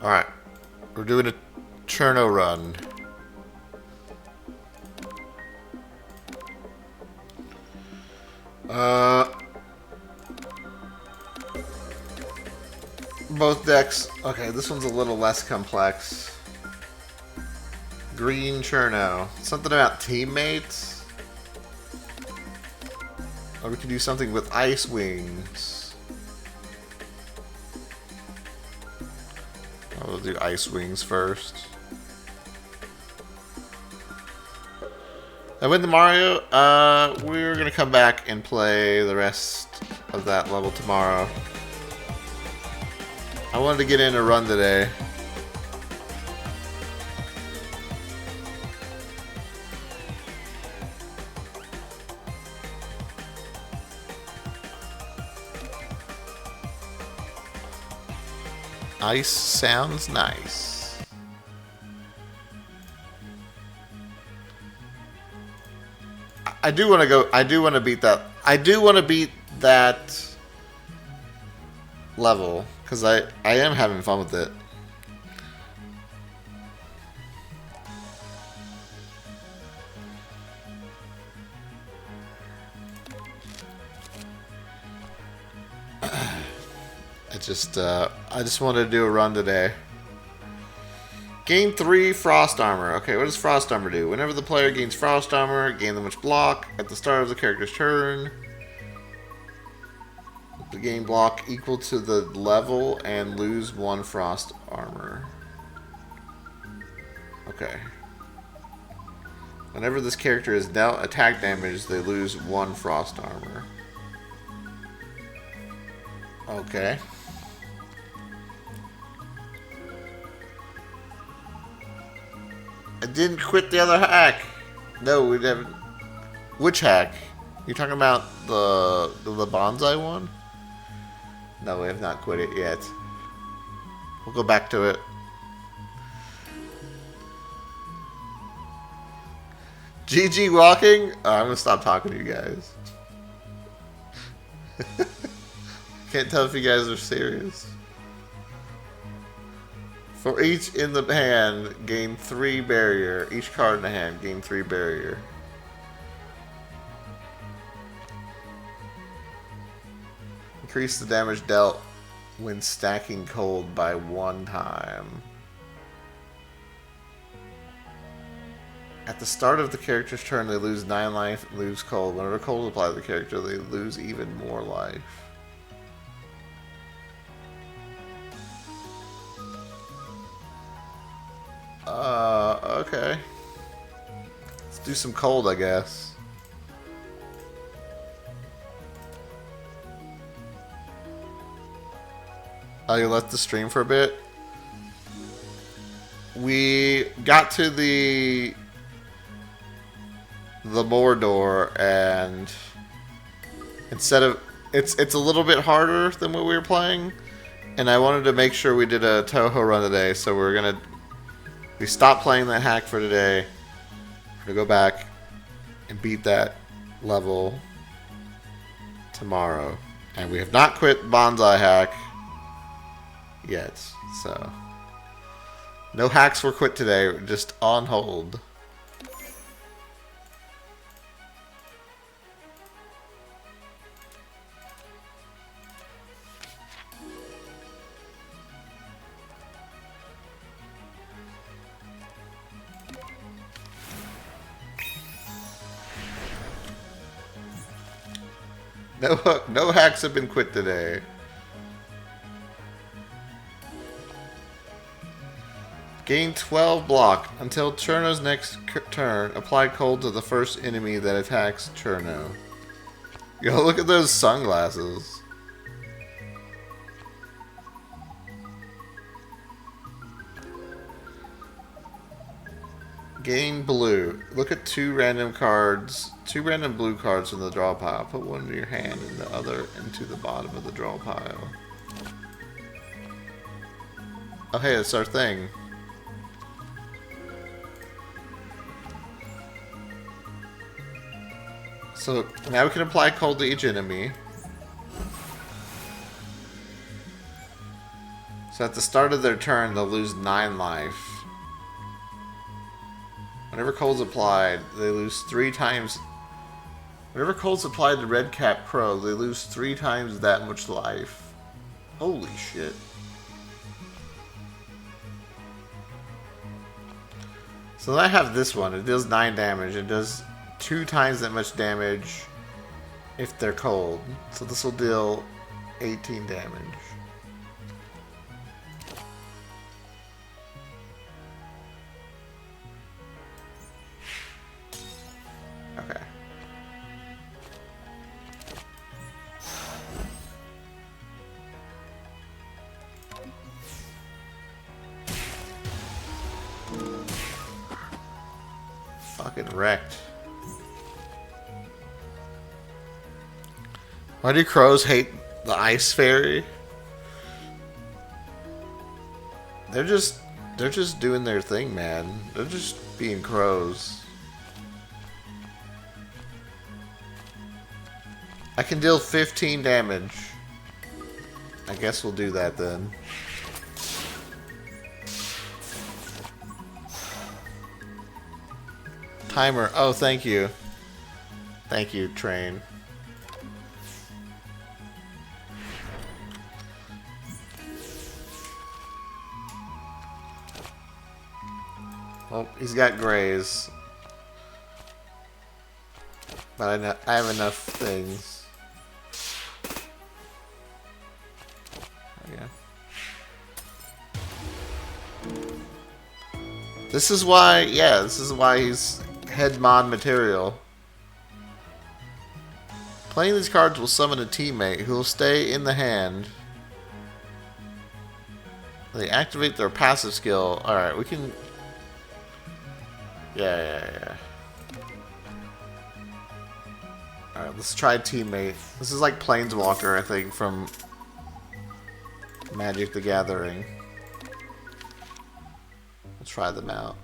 Alright. We're doing a Cherno run. Both decks. Okay, this one's a little less complex. Green Cherno. Something about teammates? Or we could do something with Ice Wings. We'll do Ice Wings first. I win the Mario. We're gonna come back and play the rest of that level tomorrow. I wanted to get in a run today. Ice sounds nice. I do want to go. I do want to beat that. I do want to beat that level because I am having fun with it. I just wanted to do a run today. Gain 3 Frost Armor. Okay, what does Frost Armor do? Whenever the player gains Frost Armor, gain the much block at the start of the character's turn. The gain block equal to the level and lose 1 Frost Armor. Okay. Whenever this character is dealt attack damage, they lose 1 Frost Armor. Okay. I didn't quit the other hack. No, we haven't. Which hack? You talking about the bonsai one? No, we have not quit it yet. We'll go back to it. GG walking? Oh, I'm gonna stop talking to you guys. Can't tell if you guys are serious. For each in the hand, gain 3 barrier. Each card in the hand, gain 3 barrier. Increase the damage dealt when stacking cold by 1 time. At the start of the character's turn, they lose 9 life and lose cold. Whenever cold is applied to the character, they lose even more life. Okay. Let's do some cold, I guess. Oh, you left the stream for a bit? We got to the Mordor, and instead of it's a little bit harder than what we were playing, and I wanted to make sure we did a Touhou run today, so we stopped playing that hack for today. We're gonna go back and beat that level tomorrow, and we have not quit bonsai hack yet, so no hacks were quit today. We're just on hold. No hacks have been quit today. Gain 12 block. Until Cherno's next turn, apply cold to the first enemy that attacks Cherno. Yo, look at those sunglasses. Gain blue. Look at 2 random cards. 2 random blue cards from the draw pile. Put one in your hand and the other into the bottom of the draw pile. Oh hey, that's our thing. So now we can apply cold to each enemy. So at the start of their turn, they'll lose 9 life. Whenever cold's applied, they lose 3 times. Whenever cold's applied to Red Cap Crow, they lose 3 times that much life. Holy shit. So then I have this one. It deals 9 damage. It does 2 times that much damage if they're cold. So this will deal 18 damage. Okay. Fucking wrecked. Why do crows hate the ice fairy? They're just doing their thing, man. They're just being crows. I can deal 15 damage. I guess we'll do that then. Timer. Oh, thank you. Thank you, train. Well, he's got grays. But I have enough things. Yeah. This is why, yeah, this is why he's head mod material. Playing these cards will summon a teammate who will stay in the hand. They activate their passive skill. Alright, we can... Yeah. Alright, let's try teammate. This is like Planeswalker, I think, from Magic the Gathering. We'll try them out.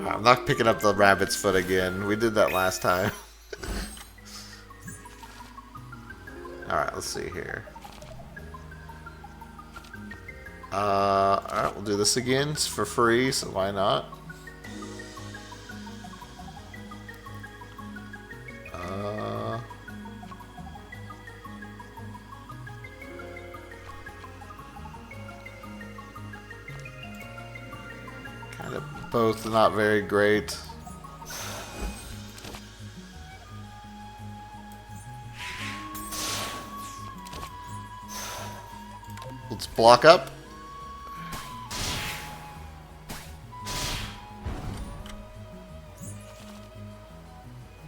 I'm not picking up the rabbit's foot again. We did that last time. Alright, let's see here. Alright, we'll do this again. It's for free, so why not? Kind of both not very great. Let's block up.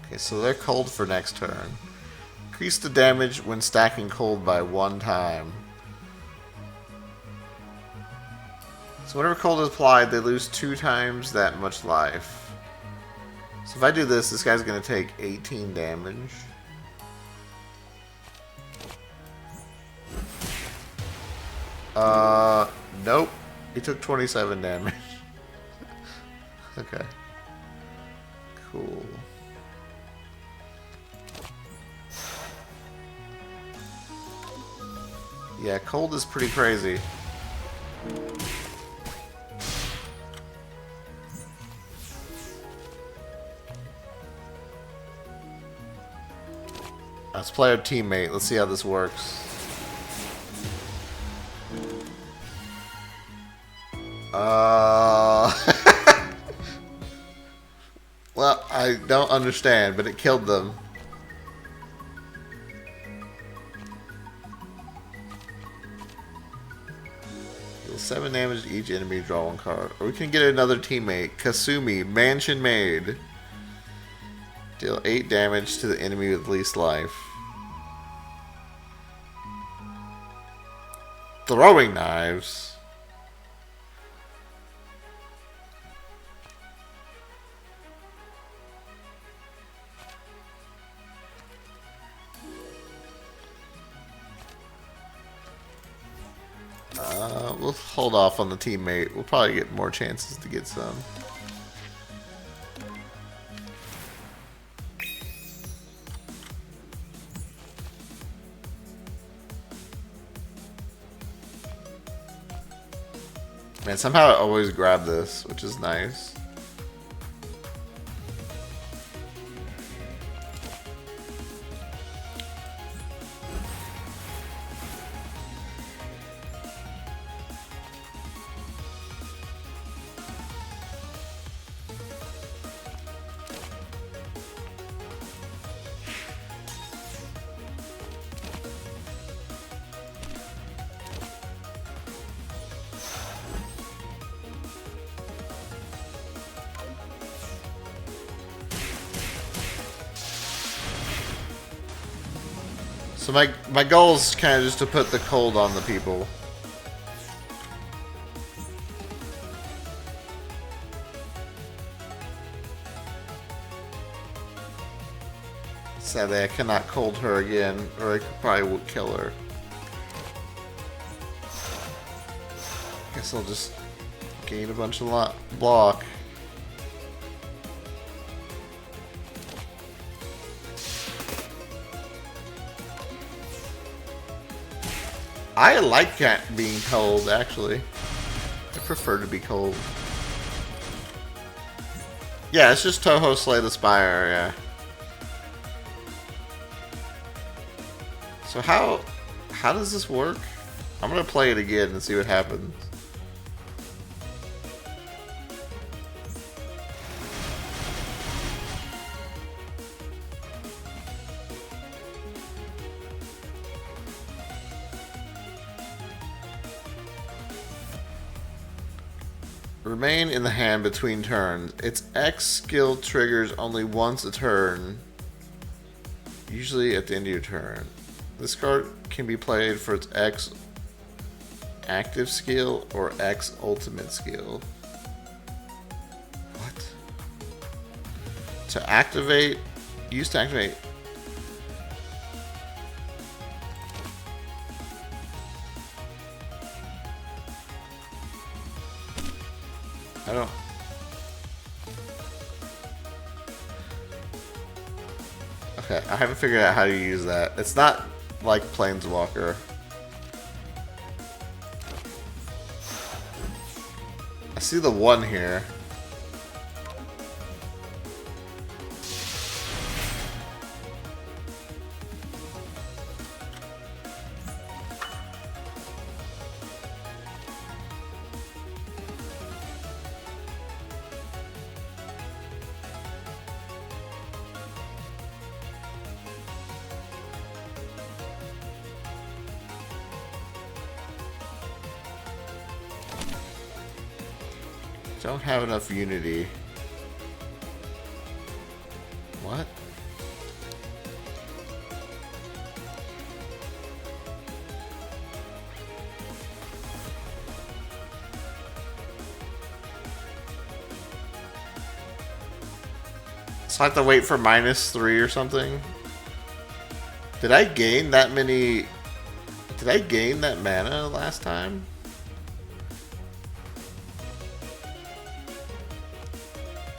Okay, so they're cold for next turn. Increase the damage when stacking cold by 1 time. So whenever cold is applied, they lose 2 times that much life. So if I do this, this guy's going to take 18 damage. Nope. He took 27 damage. Okay. Cool. Yeah, cold is pretty crazy. Let's play our teammate. Let's see how this works. Well, I don't understand, but it killed them. Deal 7 damage to each enemy, draw 1 card. Or we can get another teammate. Kasumi, Mansion Maid. Deal 8 damage to the enemy with least life. Throwing knives. we'll hold off on the teammate. We'll probably get more chances to get some. Man, somehow I always grab this, which is nice. So my goal is kind of just to put the cold on the people. Sadly, I cannot cold her again, or I probably would kill her. Guess I'll just gain a bunch of block. I like being cold, actually. I prefer to be cold. Yeah, it's just Touhou Slay the Spire, yeah. So how does this work? I'm gonna play it again and see what happens. Remain in the hand between turns. Its X skill triggers only once a turn, usually at the end of your turn. This card can be played for its X active skill or X ultimate skill. What? To activate, use to activate. I don't. Okay, I haven't figured out how to use that. It's not like Planeswalker. I see the one here. Don't have enough unity. What? So I have to wait for -3 or something? Did I gain that many? Did I gain that mana last time?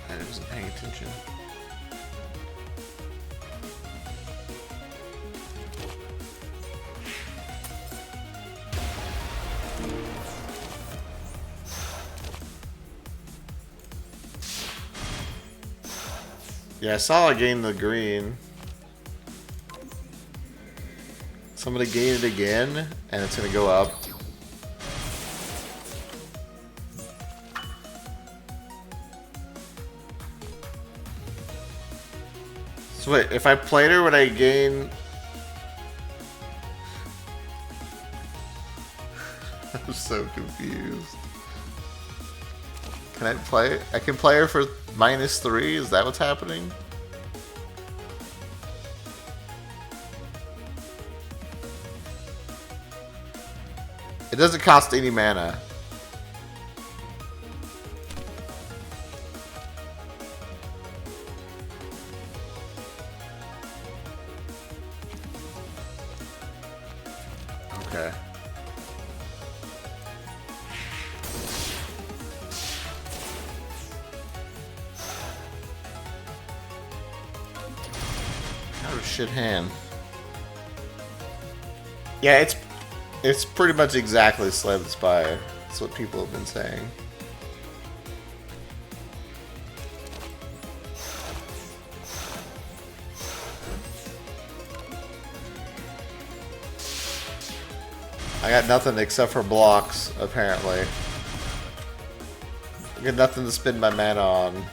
I wasn't paying attention. Yeah, I saw I gained the green. So I'm gonna gain it again, and it's gonna go up. So wait, if I played her, would I gain? I'm so confused. Can I play? I can play her for -3? Is that what's happening? It doesn't cost any mana. Okay. What a shit hand. Yeah, it's pretty much exactly Slay the Spire. That's what people have been saying. I got nothing except for blocks, apparently. I got nothing to spend my mana on.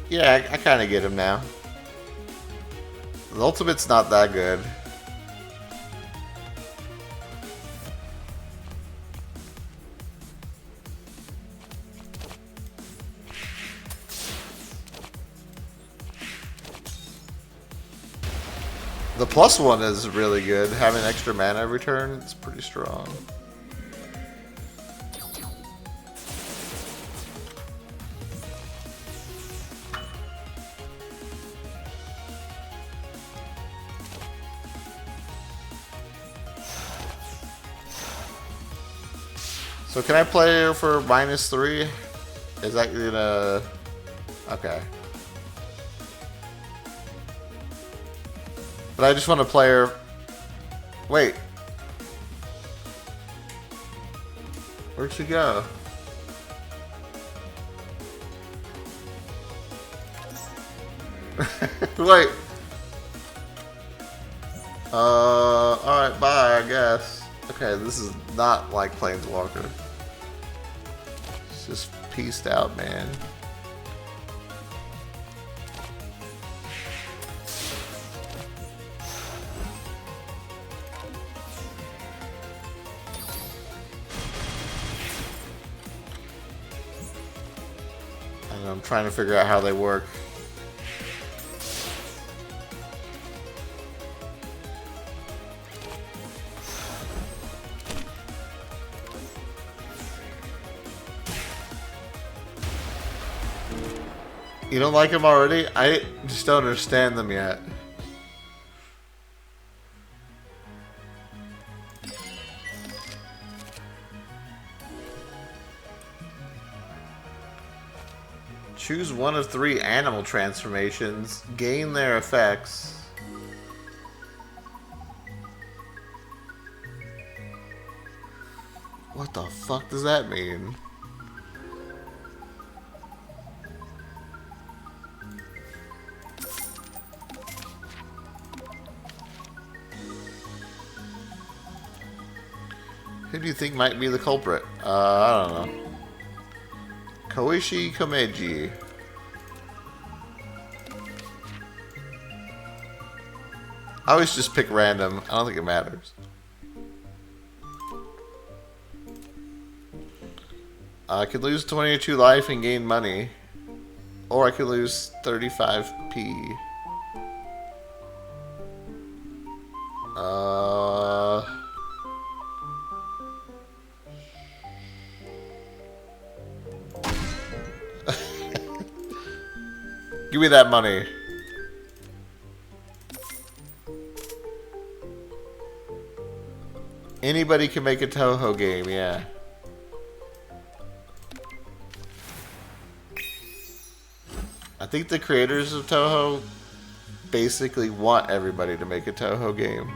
Yeah, I kind of get him now. The ultimate's not that good. The +1 is really good. Having extra mana every turn, it's pretty strong. So can I play her for -3? Is that gonna... Okay. But I just want to play her... Wait. Where'd she go? Wait. Alright, bye, I guess. Okay, this is not like Planeswalker. It's just pieced out, man. And I'm trying to figure out how they work. You don't like them already? I just don't understand them yet. Choose one of 3 animal transformations. Gain their effects. What the fuck does that mean? Who do you think might be the culprit? I don't know. Koichi Komeiji. I always just pick random. I don't think it matters. I could lose 22 life and gain money. Or I could lose 35p. Give me that money. Anybody can make a Touhou game, yeah. I think the creators of Touhou basically want everybody to make a Touhou game.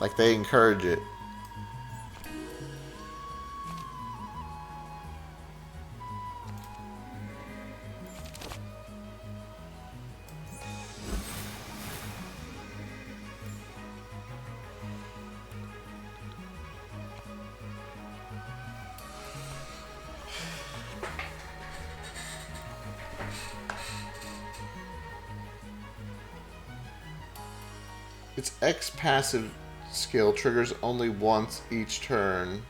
Like, they encourage it. Its X passive skill triggers only once each turn.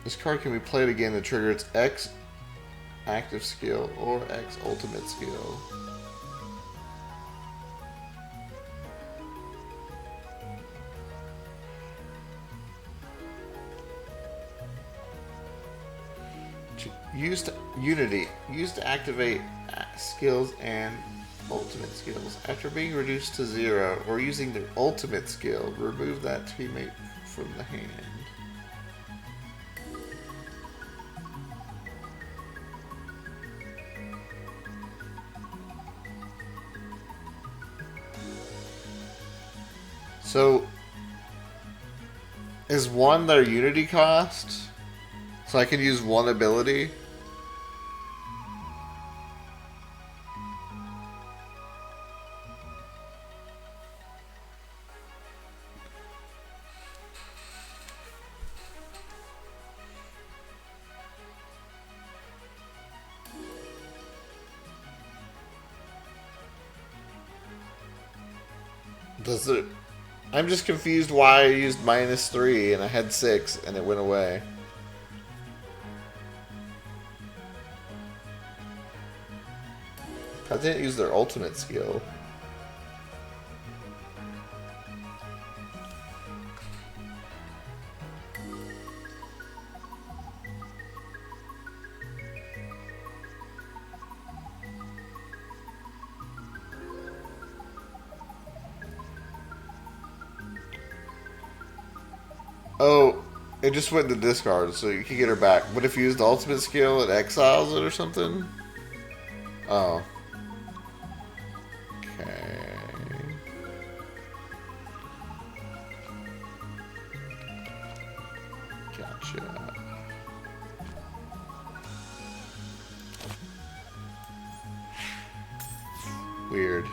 This card can be played again to trigger its X active skill or X ultimate skill. Used Unity. Used to activate skills and ultimate skills. After being reduced to 0 or using the ultimate skill, remove that teammate from the hand. So, is 1 their Unity cost? So I can use 1 ability? Does it... I'm just confused why I used -3 and I had 6 and it went away. I didn't use their ultimate skill. Oh, it just went to discard, so you can get her back. But if you use the ultimate skill, it exiles it or something? Oh. Okay. Gotcha. Weird.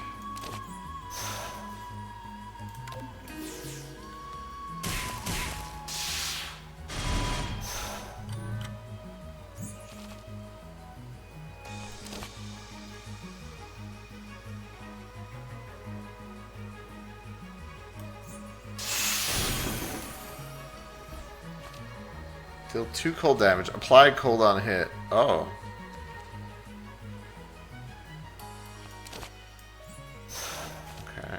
Deal 2 cold damage. Apply cold on hit. Oh. Okay.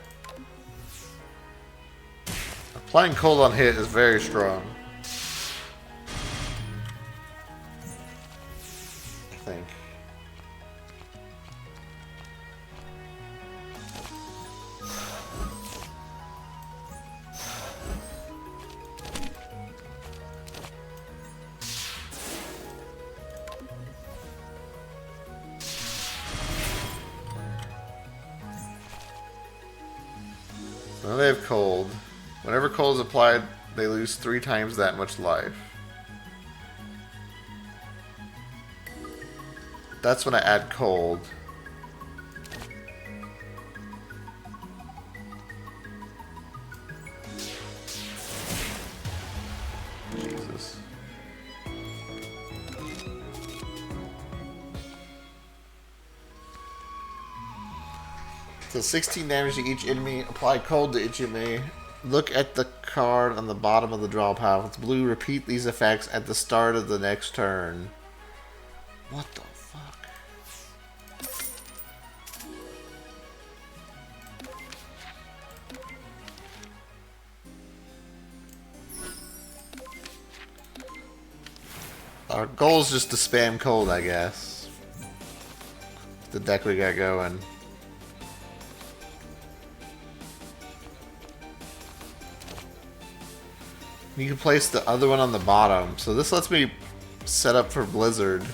Applying cold on hit is very strong. I think. Now they have cold. Whenever cold is applied, they lose 3 times that much life. That's when I add cold. Jesus. So 16 damage to each enemy. Apply cold to each enemy. Look at the card on the bottom of the draw pile. If it's blue, repeat these effects at the start of the next turn. What the fuck? Our goal is just to spam cold, I guess. The deck we got going. You can place the other one on the bottom. So this lets me set up for Blizzard.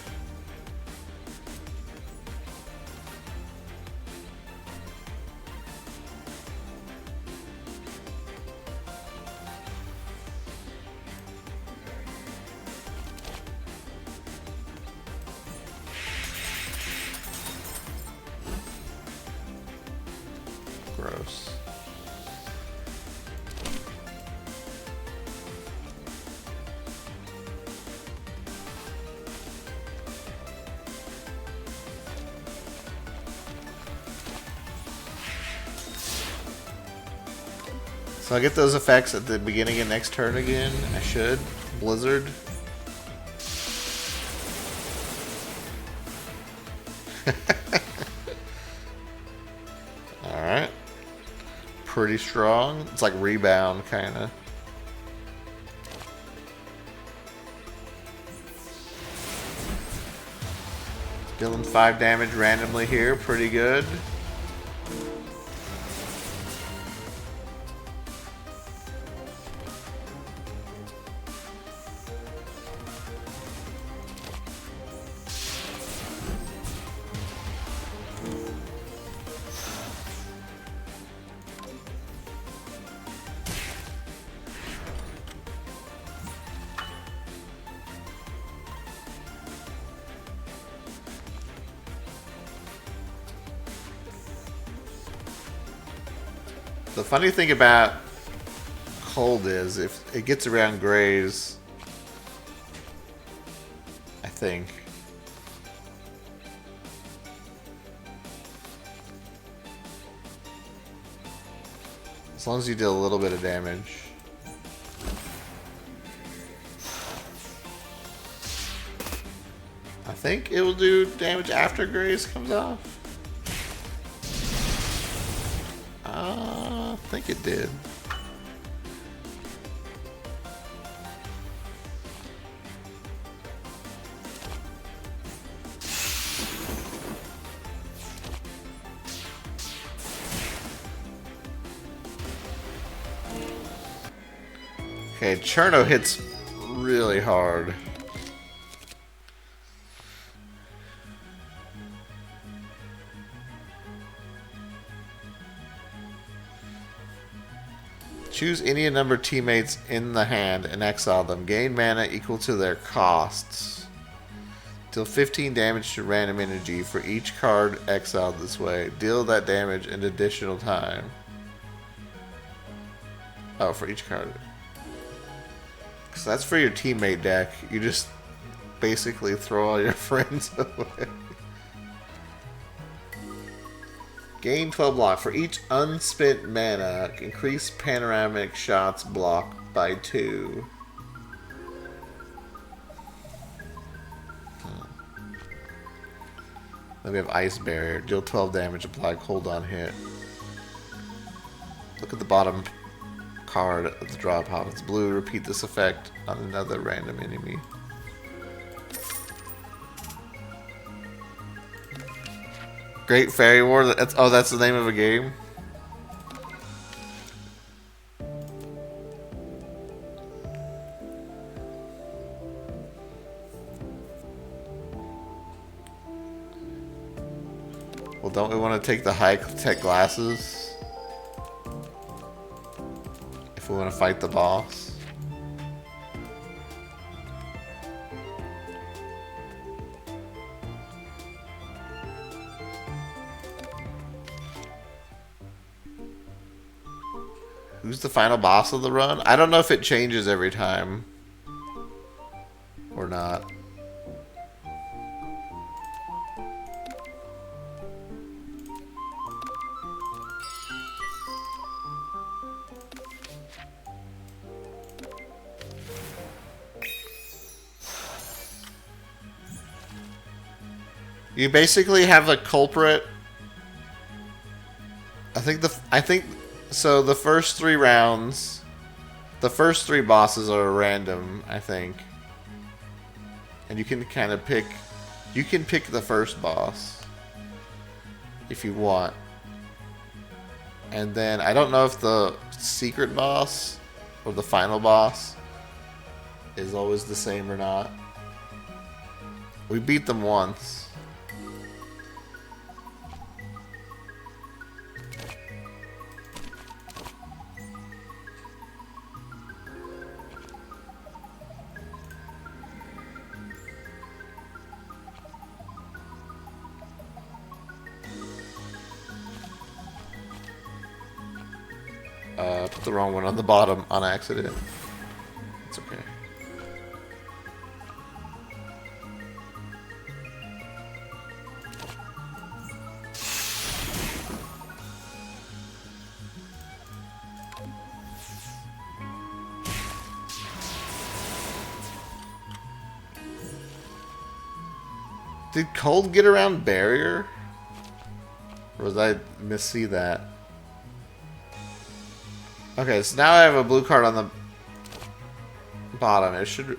Gross. So I get those effects at the beginning of next turn again. I should. Blizzard. Alright. Pretty strong. It's like rebound, kind of. Dealing 5 damage randomly here, pretty good. The funny thing about cold is if it gets around grays, I think. As long as you deal a little bit of damage. I think it will do damage after grays comes off. I think it did. Okay, Cherno hits really hard. Choose any number of teammates in the hand and exile them. Gain mana equal to their costs. Deal 15 damage to random energy for each card exiled this way. Deal that damage an additional time. Oh, for each card. So that's for your teammate deck. You just basically throw all your friends away. Gain 12 block. For each unspent mana, increase panoramic shots block by 2. Then we have Ice Barrier. Deal 12 damage, apply cooldown hit. Look at the bottom card of the drop pod. It's blue. Repeat this effect on another random enemy. Great Fairy War. That's, oh, that's the name of a game? Well, don't we want to take the high-tech glasses? If we want to fight the boss. Who's the final boss of the run? I don't know if it changes every time. Or not. You basically have a culprit. I think so. The first 3 rounds, the first 3 bosses are random, I think, and you can kind of pick. You can pick the first boss if you want, and then I don't know if the secret boss or the final boss is always the same or not. We beat them once. Put the wrong one on the bottom on accident. It's okay. Did Cold get around barrier? Or was I miss-see that? Okay, so now I have a blue card on the bottom. It should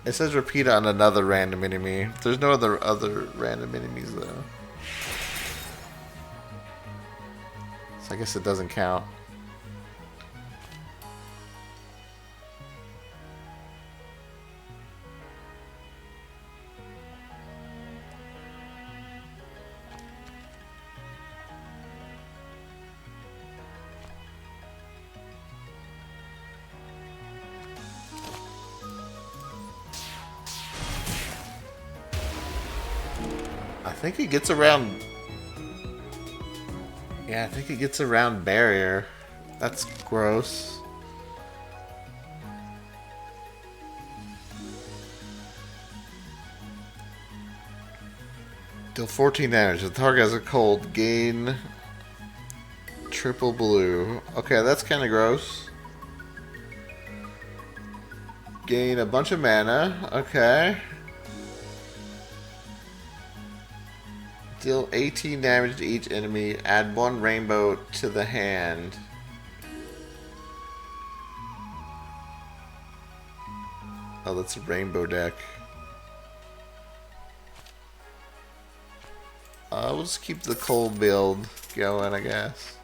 It says repeat on another random enemy. There's no other random enemies though. So I guess it doesn't count. I think it gets around. Yeah, I think it gets around barrier. That's gross. Deal 14 damage. The target has a cold. Gain triple blue. Okay, that's kind of gross. Gain a bunch of mana. Okay. Deal 18 damage to each enemy. Add 1 rainbow to the hand. Oh, that's a rainbow deck. We'll just keep the cold build going, I guess.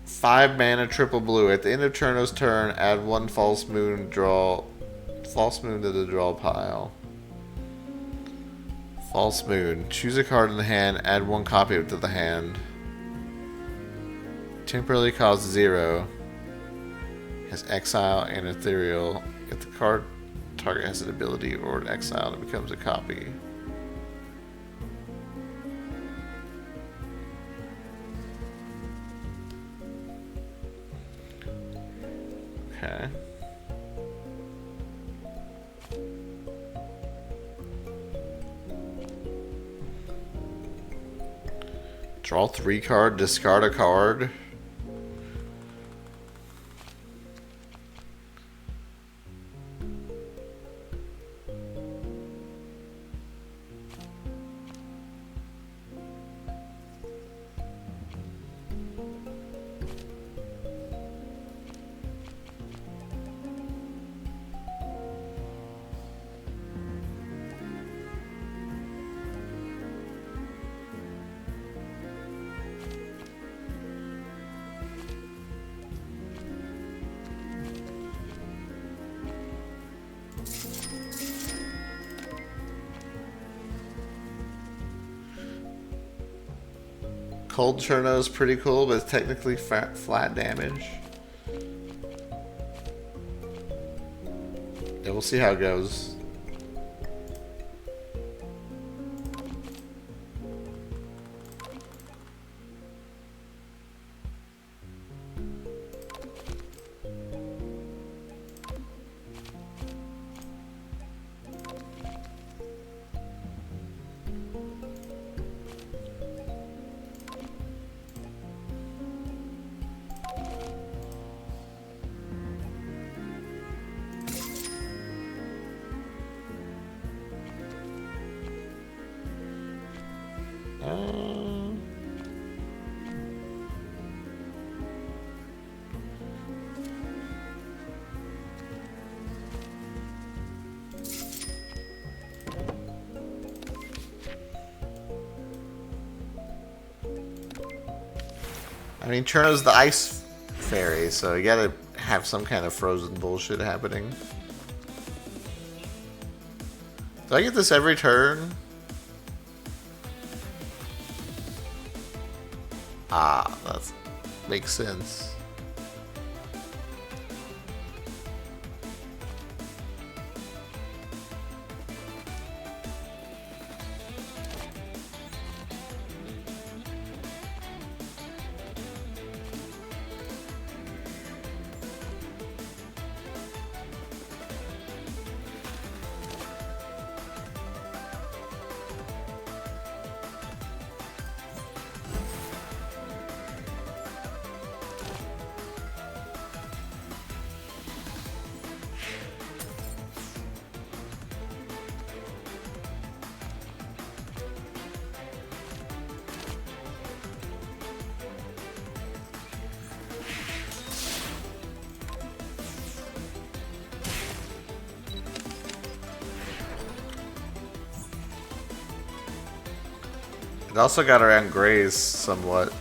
Five mana, triple blue. At the end of Cherno's turn, add 1 false moon to the draw pile. False moon. Choose a card in the hand. Add 1 copy of it to the hand. Temporarily cost 0. Has exile and ethereal. If the card target has an ability or an exile, it becomes a copy. Okay. Draw 3 card, discard a card. Cold Cherno is pretty cool, but it's technically flat damage. Yeah, we'll see how it goes. I mean, Cherno's the ice fairy, so you gotta have some kind of frozen bullshit happening. Do I get this every turn? Ah, that makes sense. also got around Grays somewhat.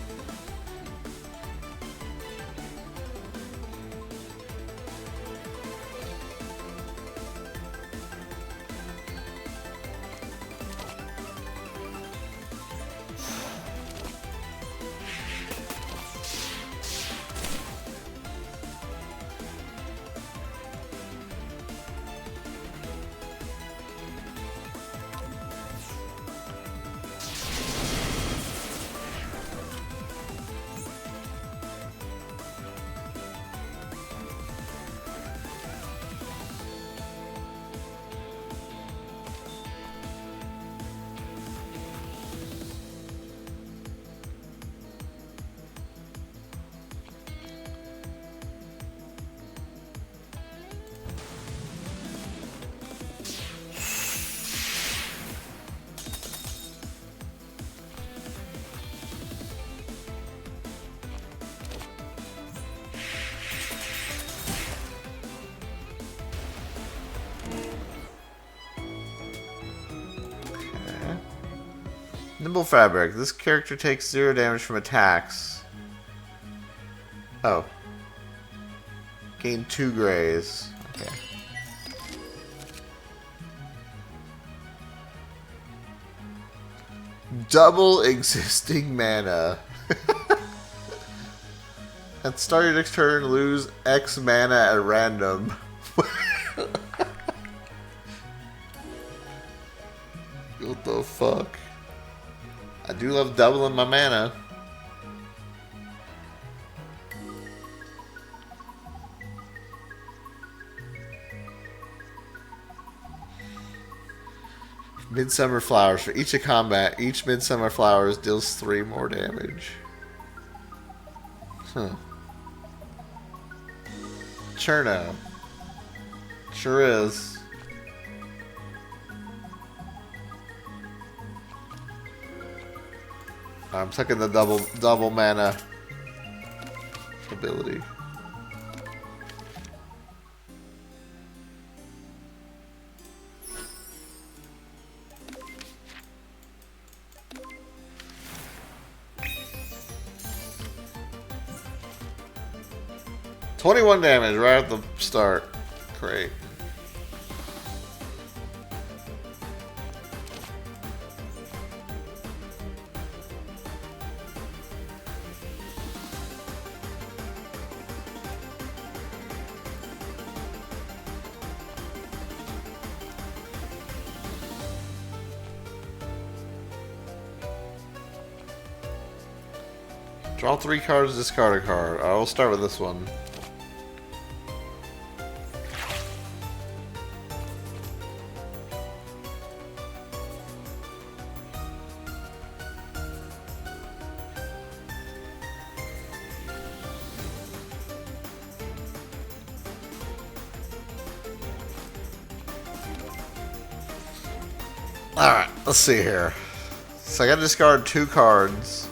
Nimble Fabric. This character takes 0 damage from attacks. Oh. Gain 2 grays. Okay. Double existing mana. At the start of your next turn, lose X mana at random. What the fuck? I do love doubling my mana. Midsummer Flowers. For each of combat, each Midsummer Flowers deals 3 more damage. Huh. Cherno. Sure is. I'm taking the double mana ability. $21 damage right at the start. Great. Draw 3 cards, discard a card. I will start with this one. Alright, let's see here. So I gotta discard 2 cards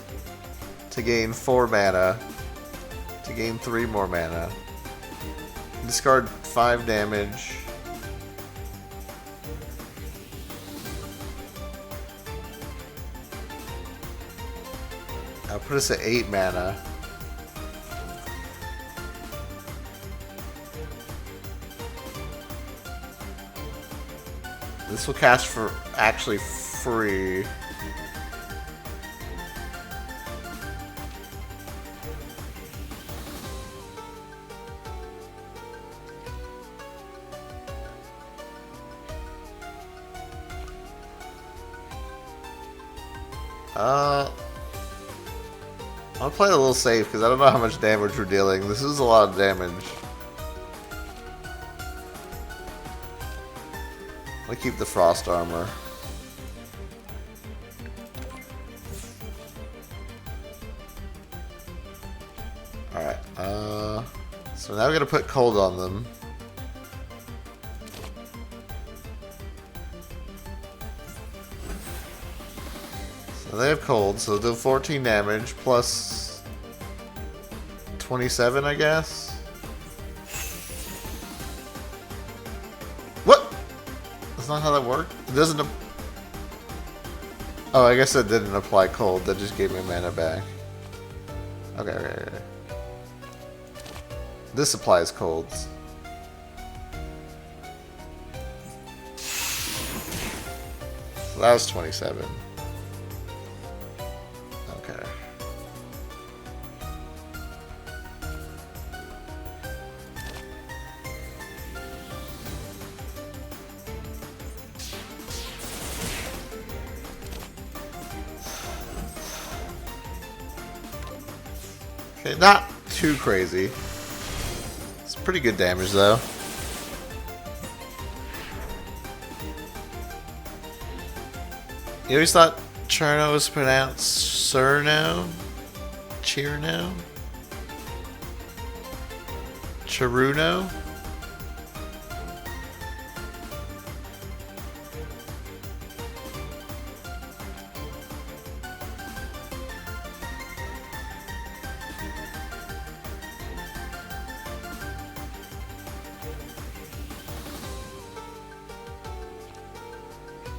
to gain 4 mana, to gain 3 more mana. Discard 5 damage. I'll put us at 8 mana. This will cast for actually free. I'll play it a little safe because I don't know how much damage we're dealing. This is a lot of damage. I'll keep the frost armor. Alright, so now we're gonna put cold on them. So they have cold, so they'll do 14 damage plus 27, I guess. What? That's not how that works. It doesn't. Oh, I guess that didn't apply cold. That just gave me mana back. Okay, okay, okay. This applies colds. So that was 27. Okay. Okay, not too crazy. It's pretty good damage though. You always thought Cherno was pronounced Cerno? Chirno? Chiruno?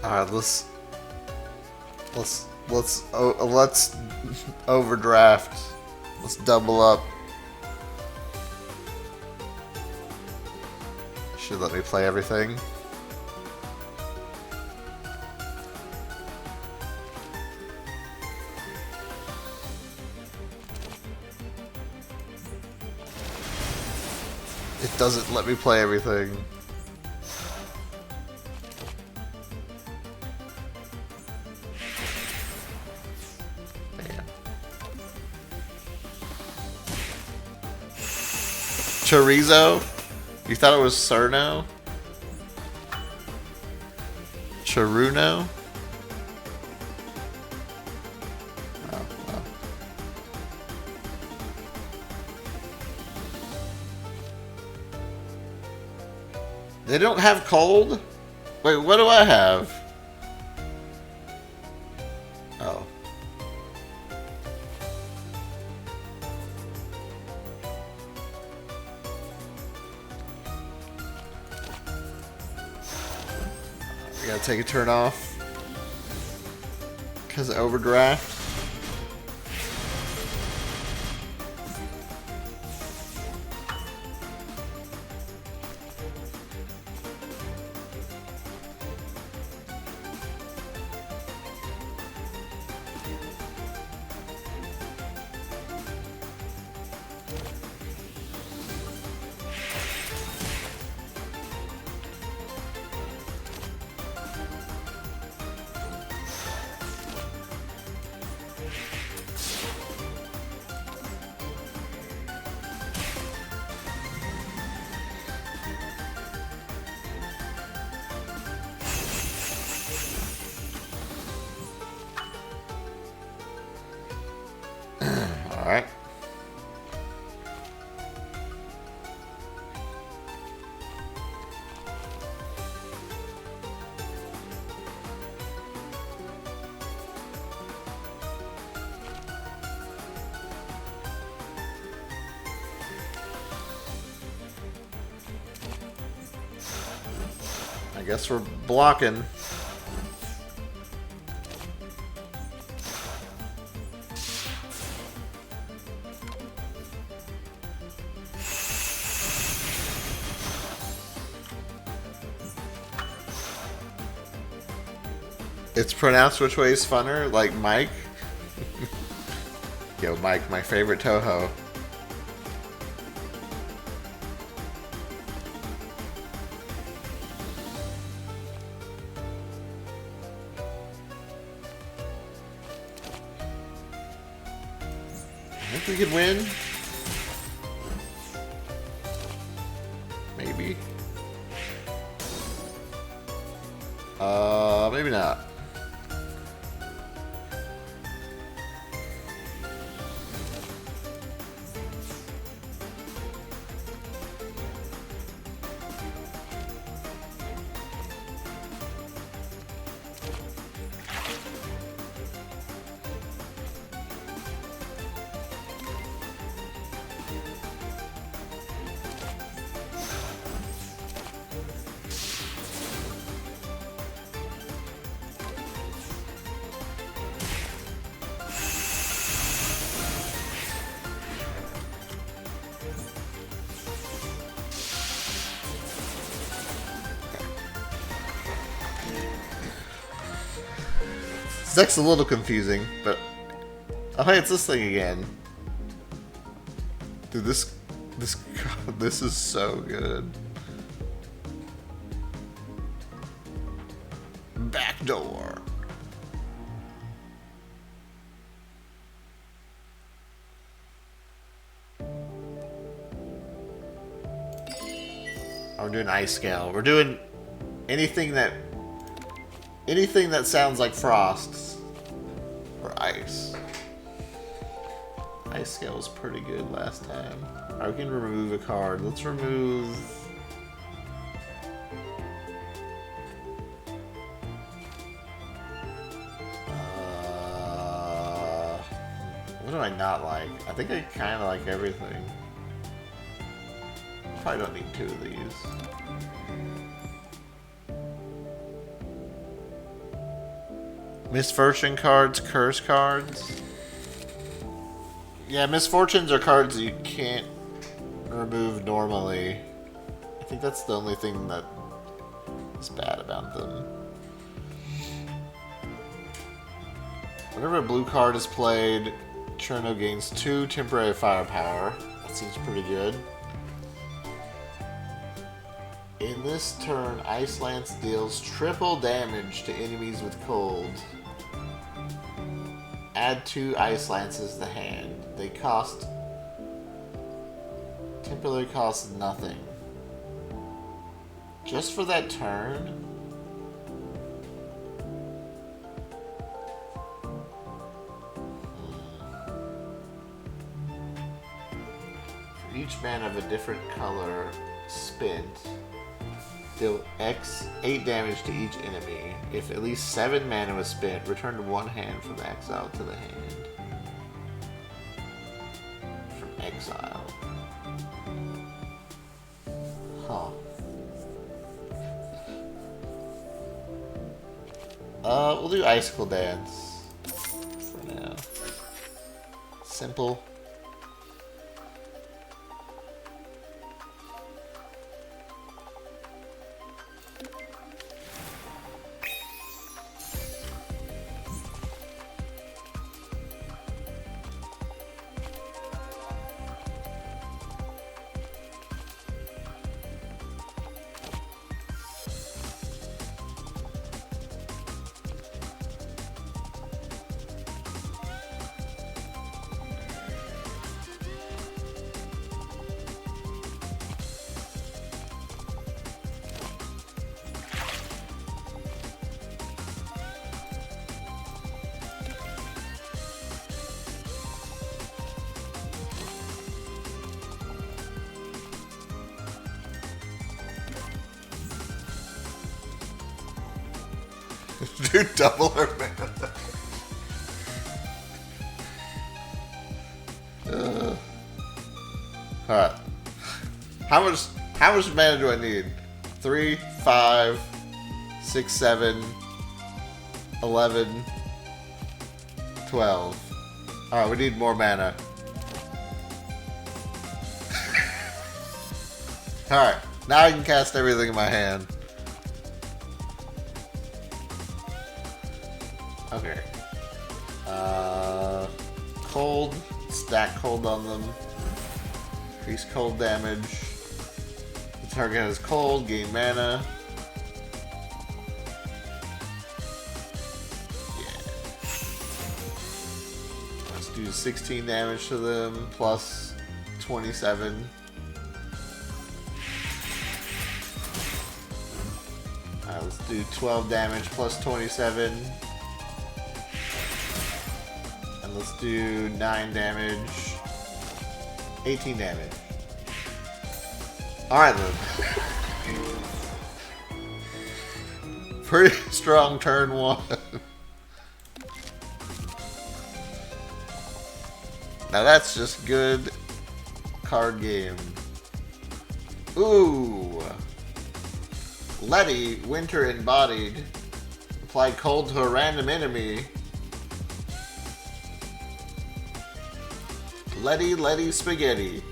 Alright, let's overdraft. Let's double up. Should let me play everything. It doesn't let me play everything. Chorizo? You thought it was Cerno? Chiruno? Oh, well. They don't have cold? Wait, what do I have? Oh. Gotta take a turn off because of overdraft. Alright. I guess we're blocking. It's pronounced which way is funner, like Mike. Yo, Mike, my favorite Touhou. I think we could win. Maybe. Maybe not. Zek's a little confusing, but... Oh, hey, it's this thing again. Dude, this is so good. Back door. Oh, we're doing ice scale. We're doing anything that sounds like frost or ice. Ice scale was pretty good last time. Alright, we can remove a card. Let's remove... what do I not like? I think I kind of like everything. Probably don't need 2 of these. Misfortune cards, curse cards. Yeah, misfortunes are cards you can't remove normally. I think that's the only thing that is bad about them. Whenever a blue card is played, Cherno gains 2 temporary firepower. That seems pretty good. In this turn, Ice Lance deals triple damage to enemies with cold. Add 2 Ice Lances to hand. They temporarily cost nothing. Just for that turn? For each mana of a different color spent, deal 8 damage to each enemy. If at least 7 mana was spent, return 1 hand from exile to the hand. From exile. Huh. We'll do Icicle Dance for now. Simple. Do double her mana. Alright. How much mana do I need? 3, 5, 6, 7, 11, 12. Alright, we need more mana. Alright, now I can cast everything in my hand. Okay. Cold. Stack cold on them. Increase cold damage. The target has cold, gain mana. Yeah. Let's do 16 damage to them, plus 27. Alright, let's do 12 damage plus 27. And let's do 9 damage. 18 damage. Alright then. Pretty strong turn 1. Now that's just good card game. Ooh. Letty, Winter Embodied. Apply cold to a random enemy. Letty Spaghetti.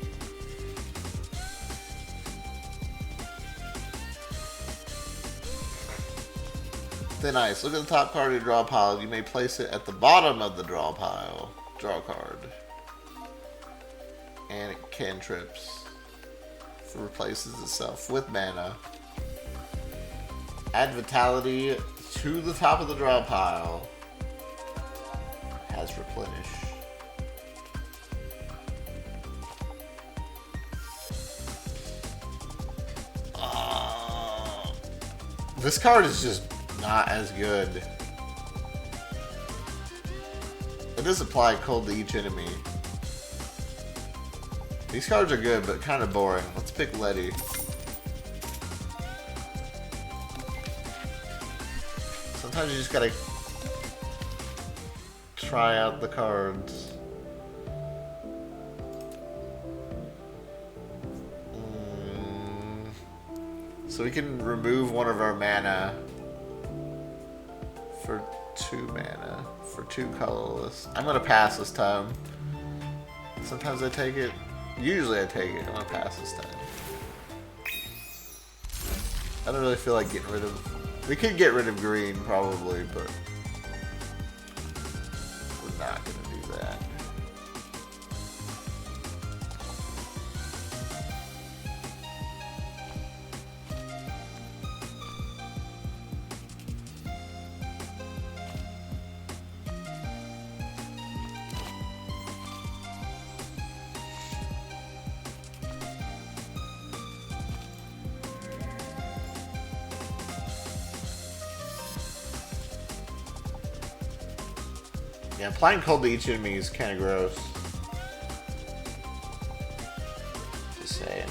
Thin Ice. Look at the top card of your draw pile. You may place it at the bottom of the draw pile. Draw card. And it cantrips. It replaces itself with mana. Add Vitality to the top of the draw pile. Has Replenish. This card is just not as good. It does apply cold to each enemy. These cards are good, but kind of boring. Let's pick Letty. Sometimes you just gotta try out the cards. So we can remove one of our mana for 2 mana, for 2 colorless. I'm gonna pass this time. Sometimes I take it. Usually I take it. I'm gonna pass this time. I don't really feel like getting rid of... We could get rid of green, probably, but... we're not gonna do that. Yeah, applying cold to each enemy is kind of gross. Just saying.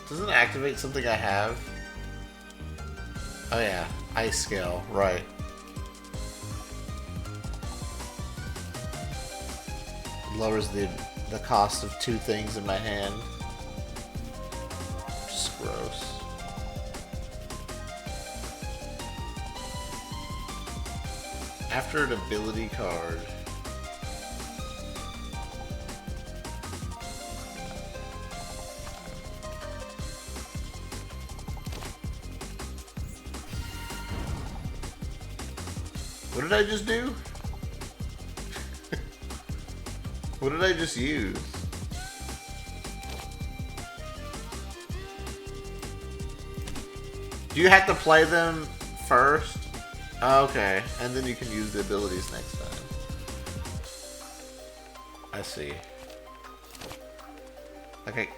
Doesn't it activate something I have? Oh yeah, Ice Scale, right. Lowers the cost of 2 things in my hand. Just gross. After an ability card. What did I just do? What did I just use? Do you have to play them first? Okay, and then you can use the abilities next time. I see. Okay,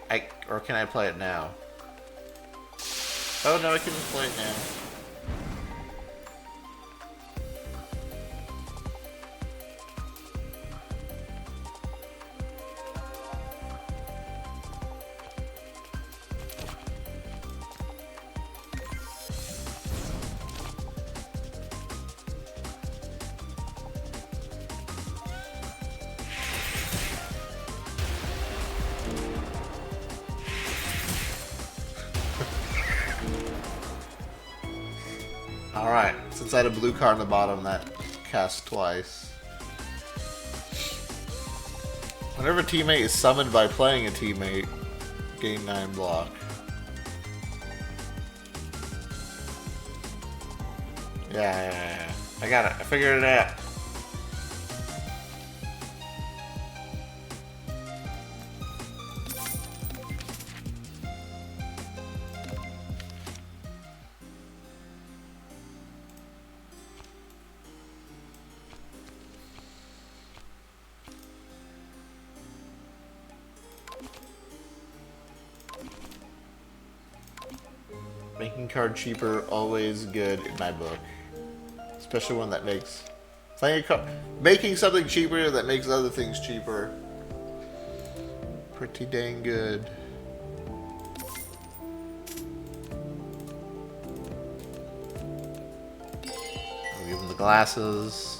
or can I play it now? Oh no, I can just play it now. Alright, since I had a blue card on the bottom, that casts twice. Whenever a teammate is summoned by playing a teammate, gain 9 block. Yeah. I got it. I figured it out. Making card cheaper, always good in my book. Especially one that makes... making something cheaper that makes other things cheaper. Pretty dang good. I'll give him the glasses.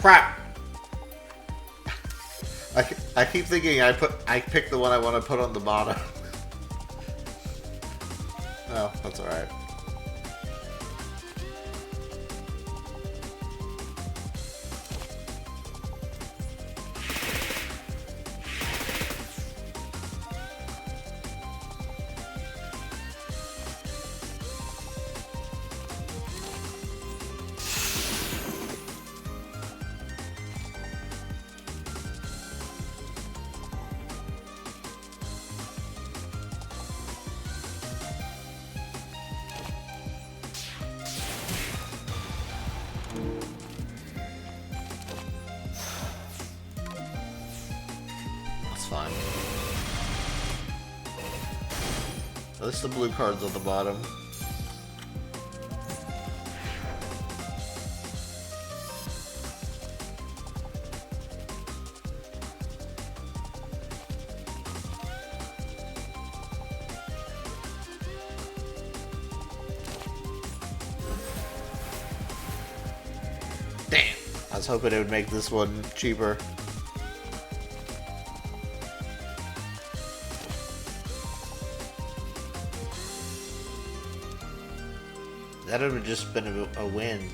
Crap! I keep thinking I picked the one I want to put on the bottom. Oh, that's alright. Fine. At least the blue card's on the bottom. Damn! I was hoping it would make this one cheaper. That would have just been a win.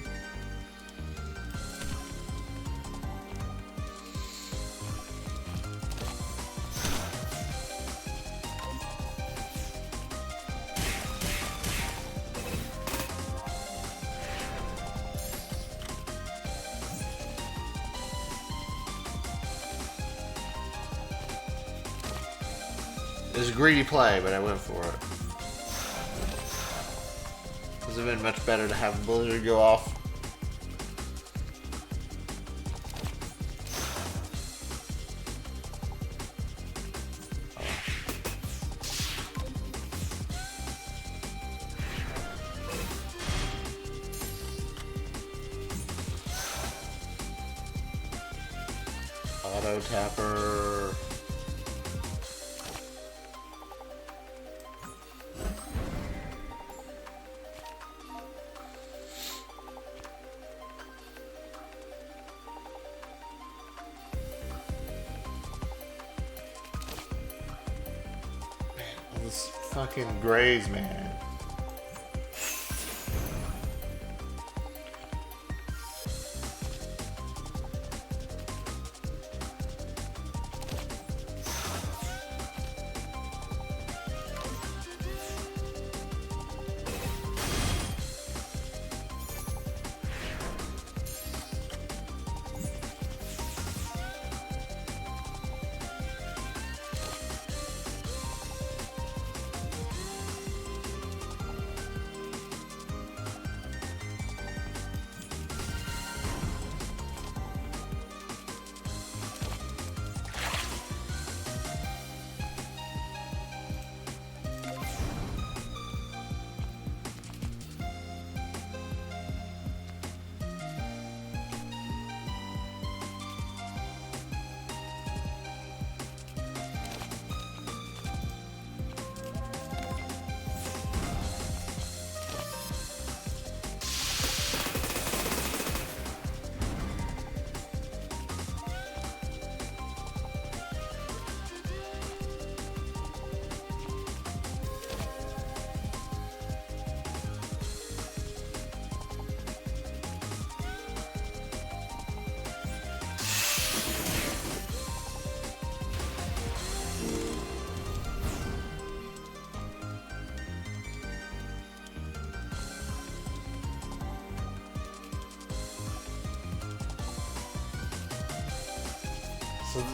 It was a greedy play, but I went for it. Would have been much better to have Blizzard go off. Auto tapper. This fucking grays, man.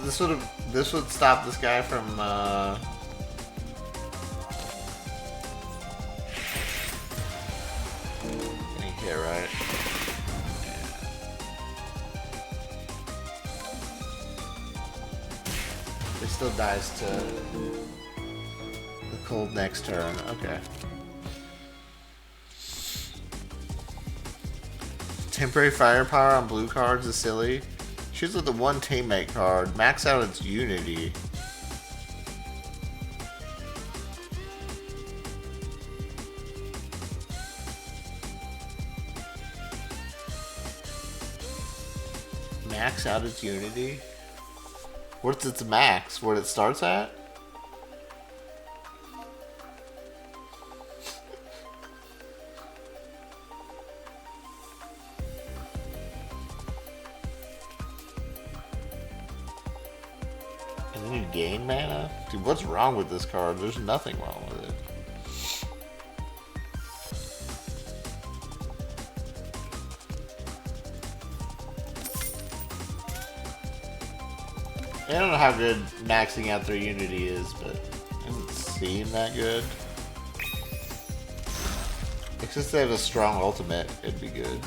So this would stop this guy from getting hit, right? Yeah. It still dies to the cold next turn. Okay. Temporary firepower on blue cards is silly. Choose with the one teammate card. Max out its unity. max out its Unity? What's its max? What it starts at? And then you gain mana? Dude, what's wrong with this card? There's nothing wrong with it. I don't know how good maxing out their Unity is, but it doesn't seem that good. Since they have a strong ultimate, it'd be good.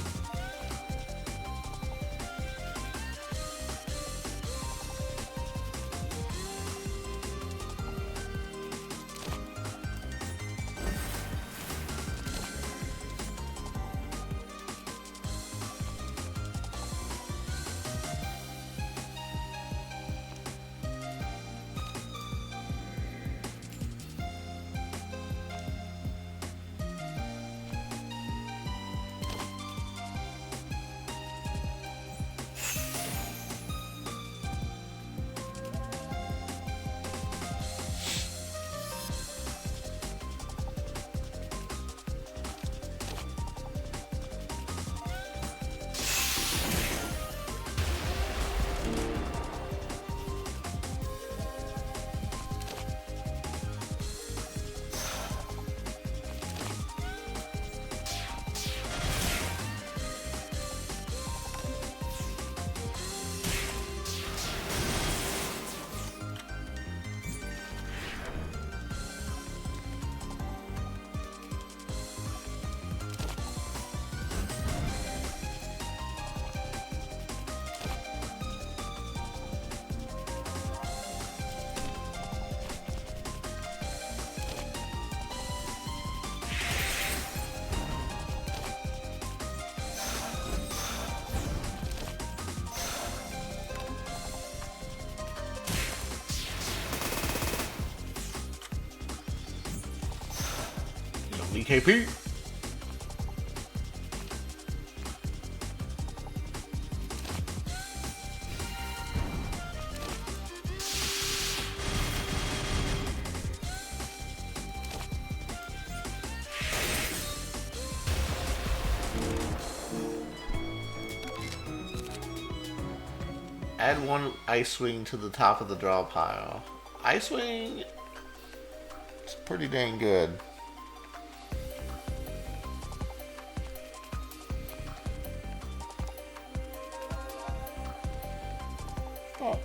KP. Add one Ice Wing to the top of the draw pile. Ice Wing is pretty dang good. Oh.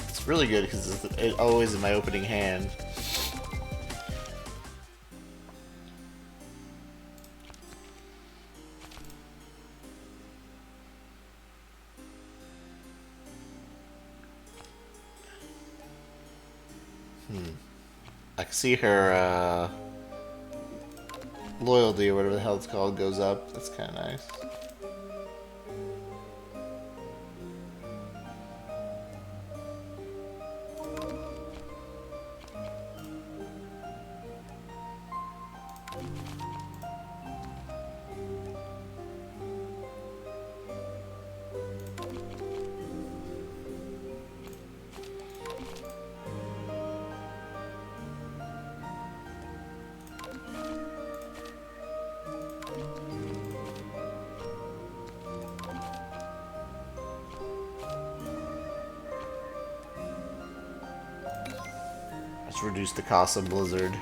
It's really good because it's always in my opening hand. I can see her loyalty or whatever the hell it's called goes up. That's kind of nice. Let's reduce the cost of Blizzard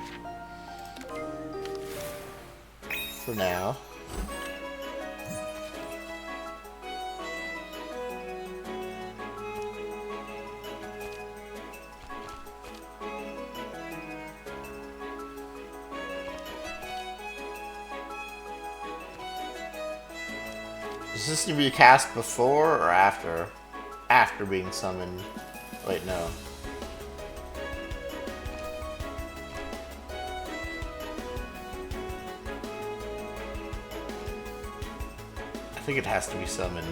for now. Does this need to be cast before or after? After being summoned. Wait, no. I think it has to be summoned.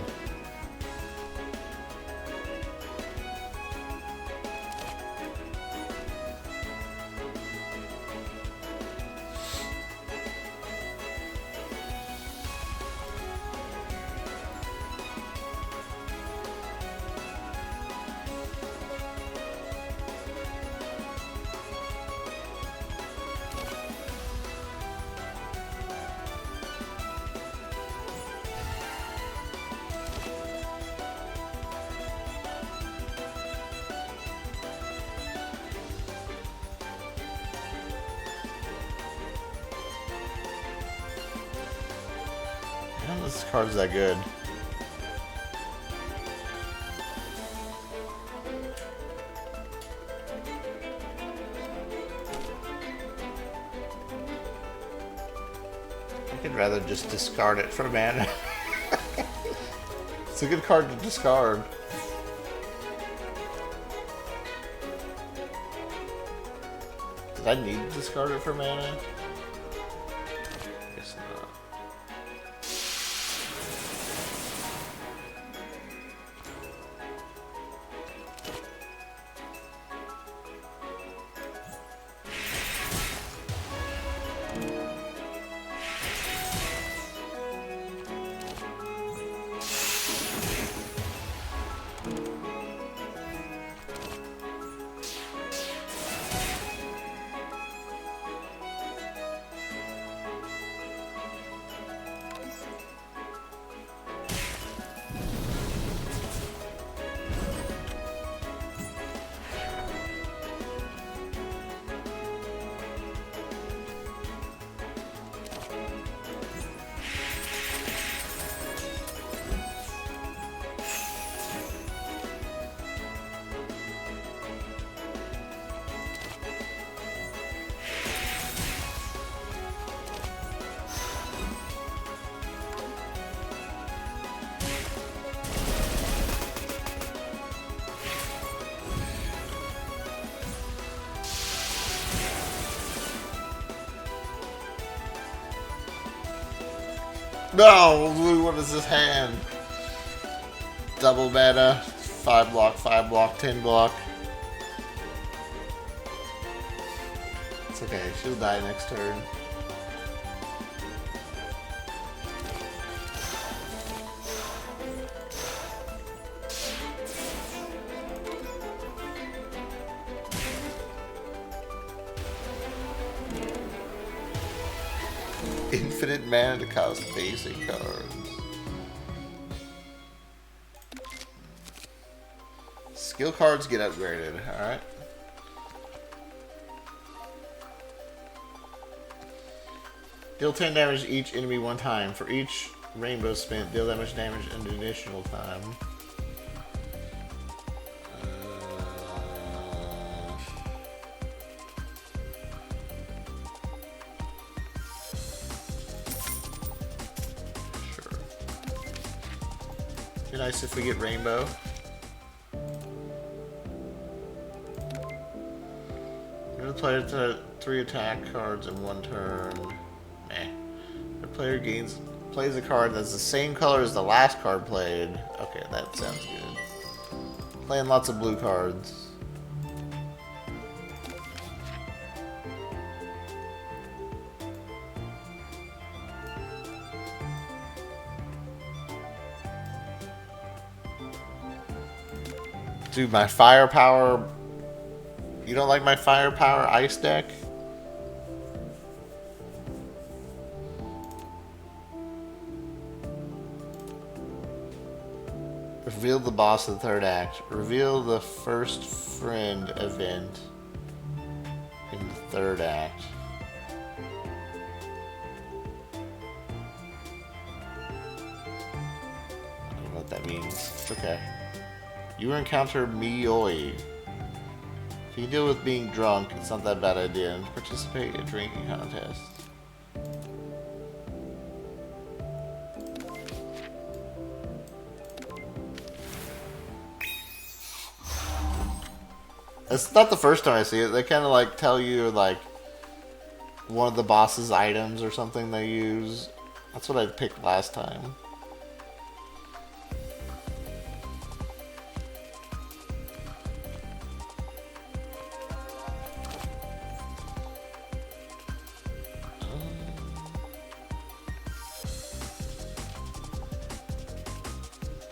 don't know if this card's that good. I could rather just discard it for mana. It's a good card to discard. Did I need to discard it for mana? Guess not. No! What is this hand? Double mana, 5 block, 10 block. It's okay, she'll die next turn. Infinite mana to cast basic cards. Skill cards get upgraded, alright? Deal 10 damage to each enemy one time. For each rainbow spent, deal that much damage an additional time. Be nice if we get rainbow. The player to 3 attack cards in 1 turn. Meh. The player plays a card that's the same color as the last card played. Okay, that sounds good. Playing lots of blue cards. Dude, my firepower. You don't like my firepower ice deck? Reveal the boss of the 3rd act. Reveal the first friend event in the 3rd act. I don't know what that means. It's okay. You encounter Mioi. If you can deal with being drunk, it's not that bad idea. And participate in a drinking contest. It's not the first time I see it. They kind of like tell you like one of the boss's items or something they use. That's what I picked last time.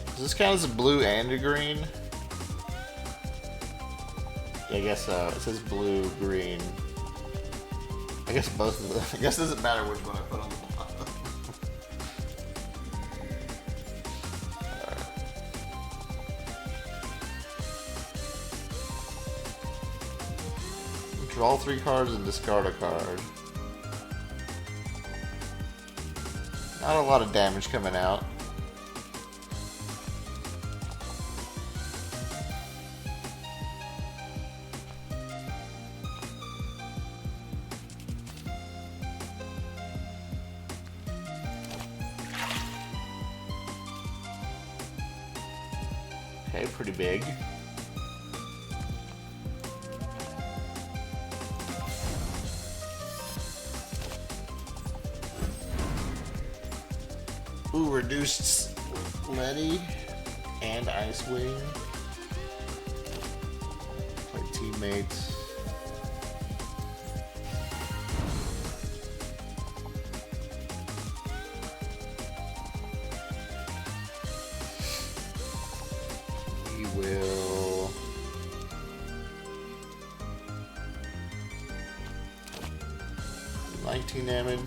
Does this count as a blue and a green? Yeah, I guess so. It says blue, green. I guess both of them. I guess it doesn't matter which one I put on the bottom. Alright. Draw 3 cards and discard a card. Not a lot of damage coming out. Okay, pretty big. Ooh, reduced Letty and Ice Wing. Play teammates. We will 19 damage.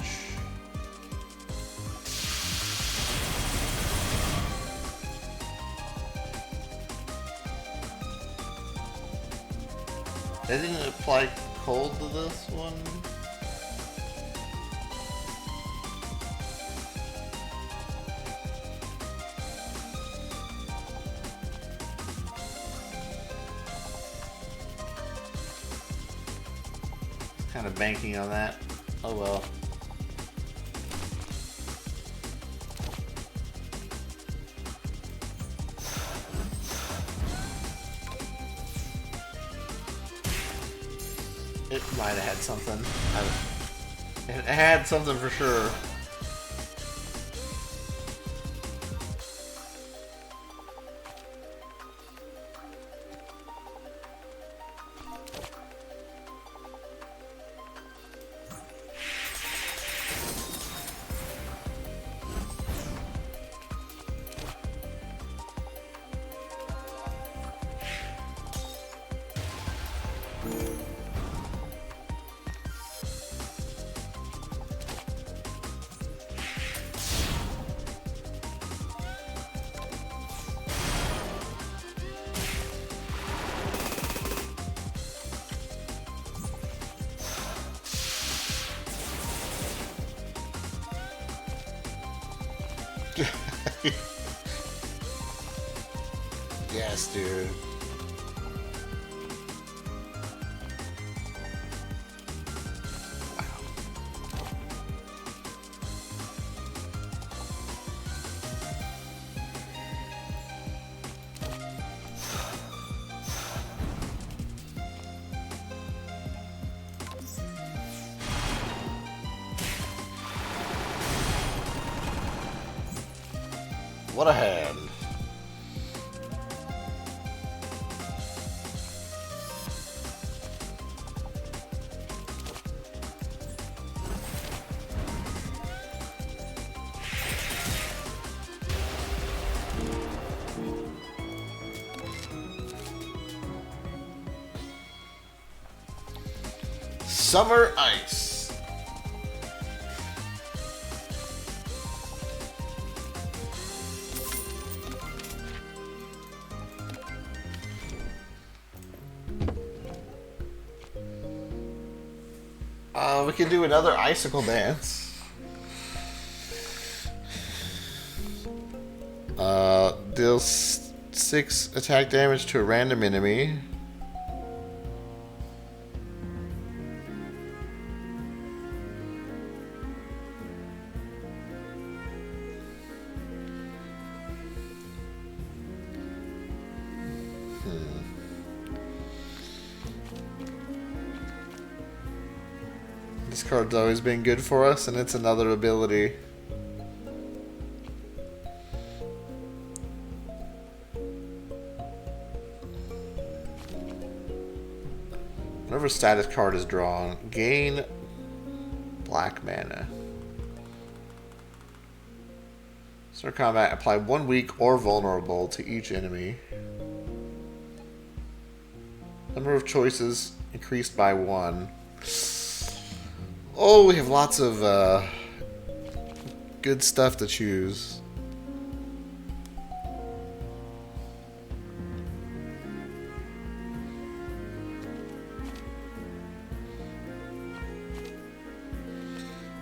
They didn't apply cold to this one. Kind of banking on that. Oh well. It might have had something. It had something for sure. Yes, dude. What a hand. Summer Ice. We can do another icicle dance. Deals 6 attack damage to a random enemy. This card's always been good for us, and it's another ability. Whenever status card is drawn, gain black mana. Start combat, apply 1 weak or vulnerable to each enemy. Number of choices increased by 1. Oh, we have lots of good stuff to choose.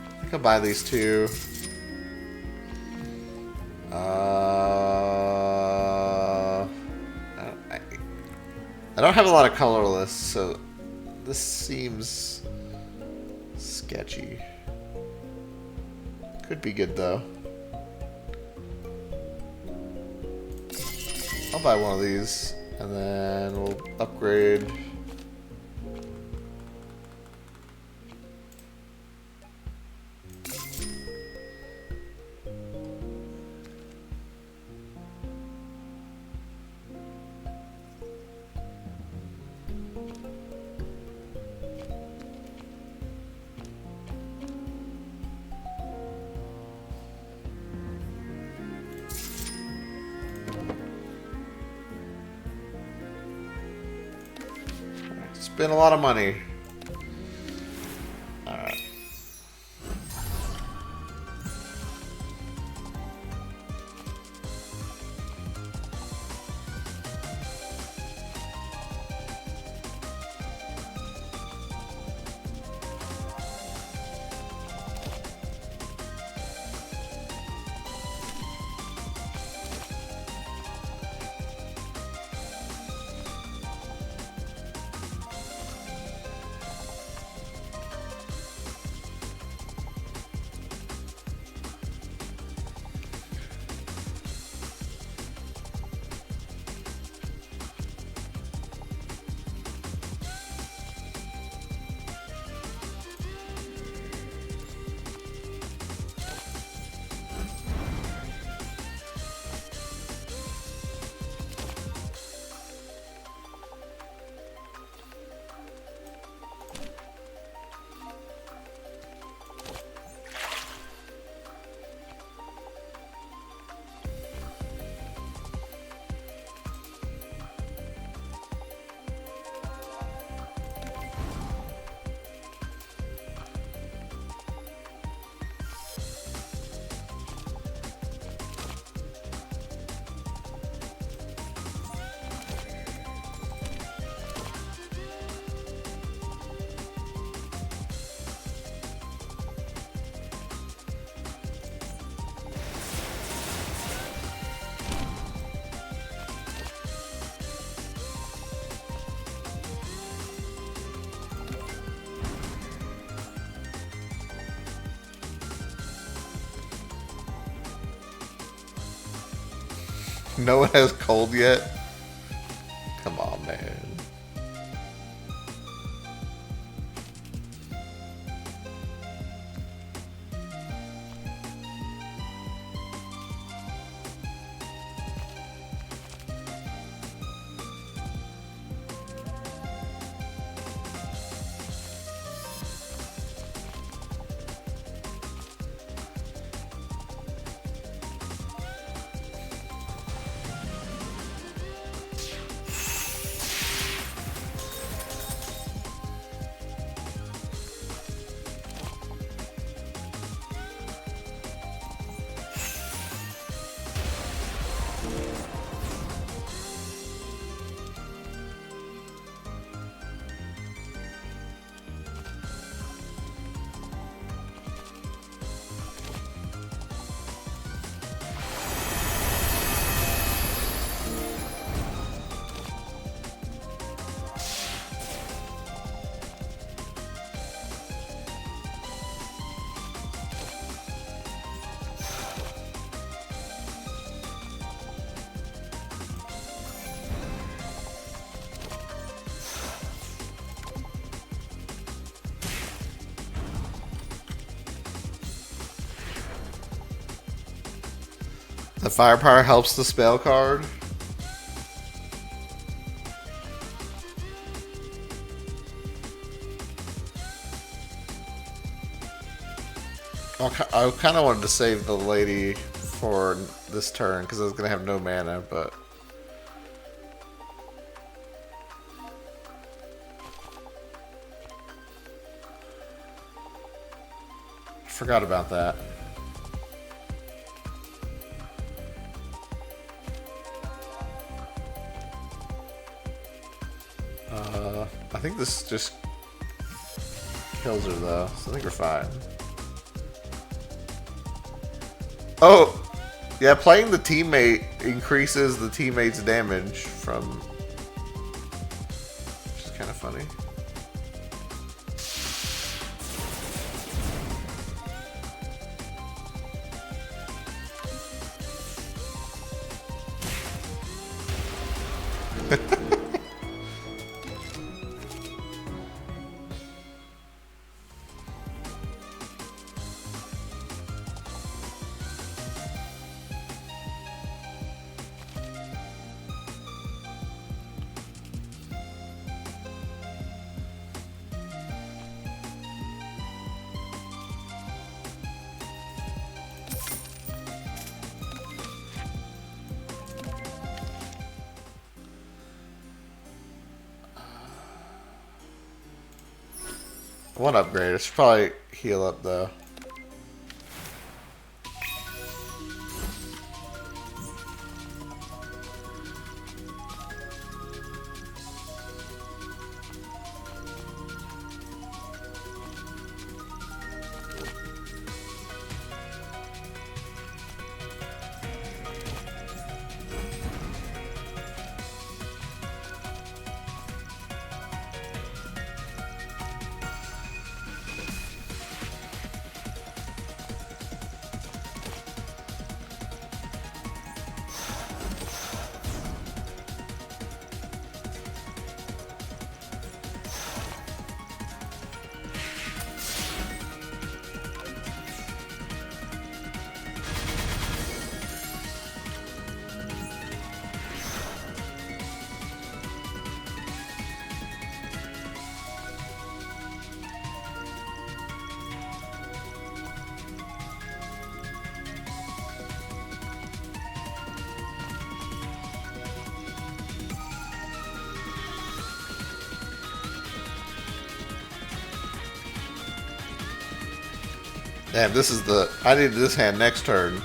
I think I'll buy these two. I don't have a lot of colorless, so this seems sketchy. Could be good though. I'll buy one of these, and then we'll upgrade. Spend a lot of money. Alright. No one has cold yet? Come on, man. The firepower helps the spell card. I kind of wanted to save the lady for this turn because I was going to have no mana, but... Forgot about that. I think this just kills her though, so I think we're fine. Oh! Yeah, playing the teammate increases the teammate's damage from... Which is kind of funny. One upgrade. I should probably heal up though. Damn, this is the... I need this hand next turn.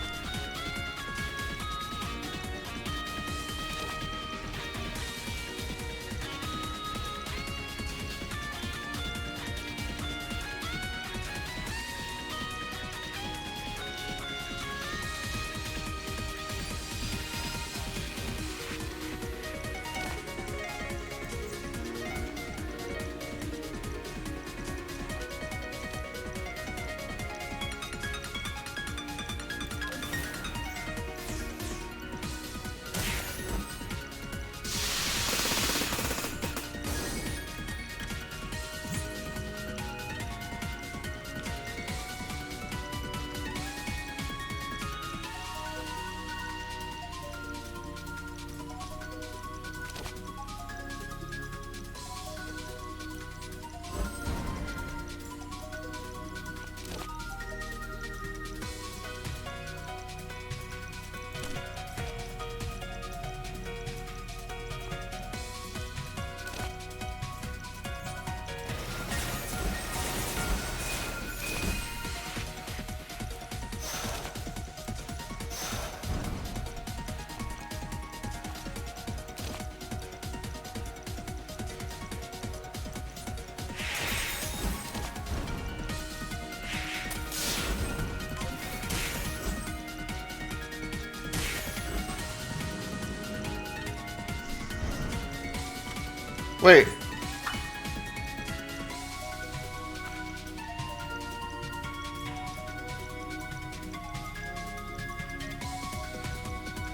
Wait.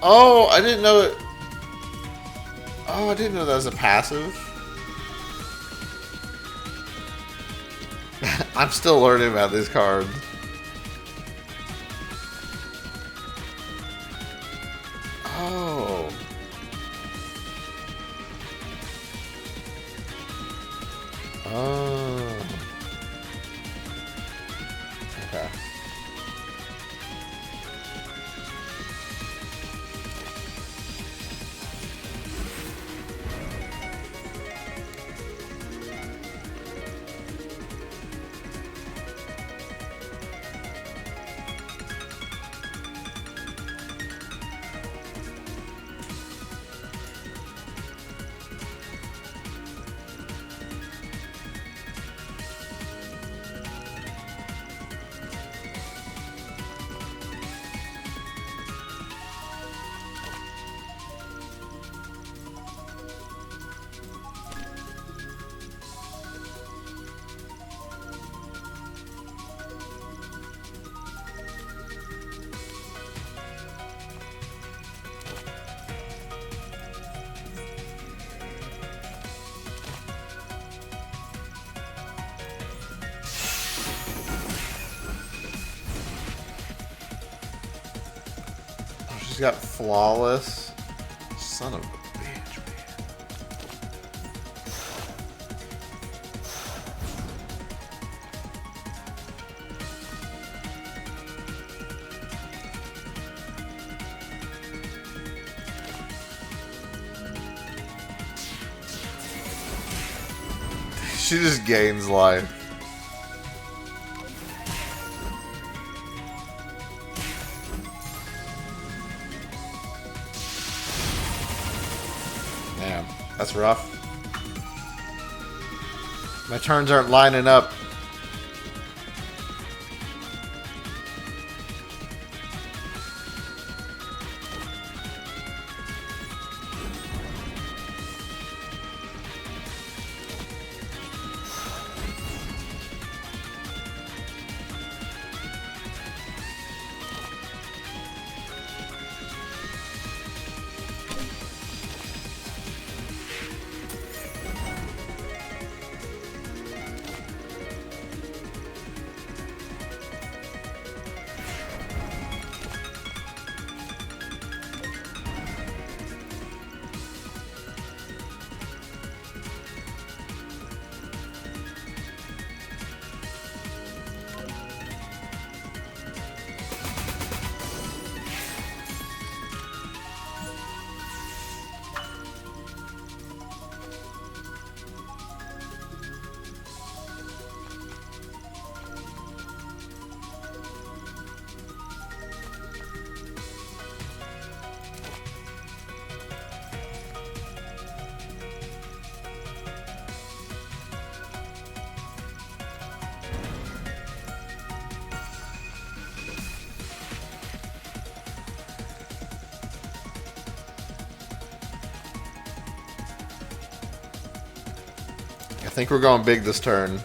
Oh, I didn't know it. Oh, I didn't know that was a passive. I'm still learning about these cards. Oh. Oh. Okay. She's got flawless. Son of a bitch, man. She just gains life. Damn, that's rough. My turns aren't lining up. I think we're going big this turn.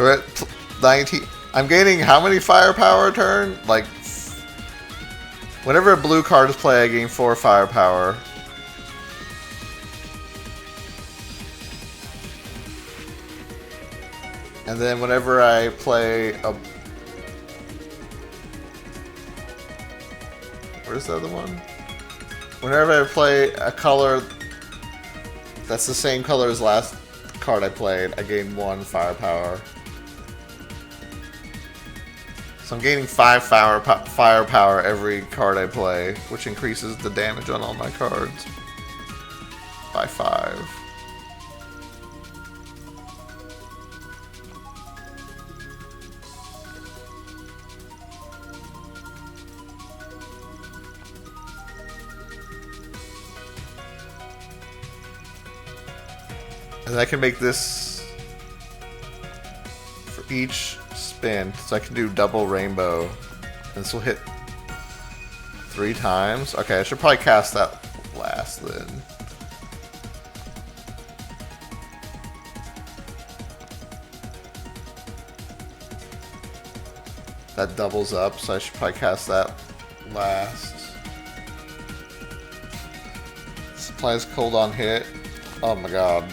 We're at 19. I'm gaining how many firepower a turn? Like, whenever a blue card is played, I gain 4 firepower. And then whenever I play a... Where's the other one? Whenever I play a color that's the same color as last card I played, I gain 1 firepower. So I'm gaining 5 firepower every card I play, which increases the damage on all my cards by 5. And I can make this for each spin, so I can do double rainbow. And this will hit 3 times. Okay, I should probably cast that last then. That doubles up, so I should probably cast that last. Supplies cold on hit. Oh my god.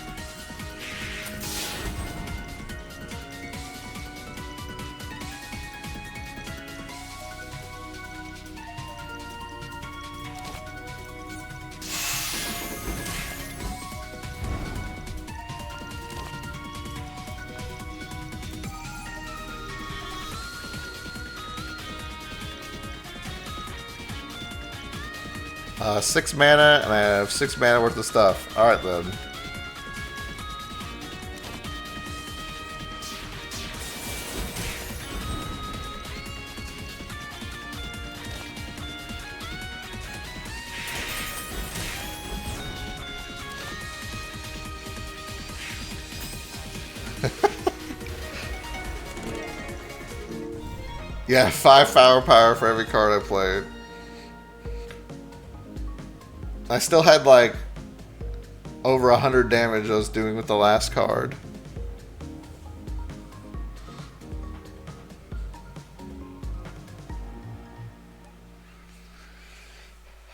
Uh, 6 mana, and I have 6 mana worth of stuff. Alright then. Yeah, 5 firepower for every card I played. I still had like over 100 damage I was doing with the last card.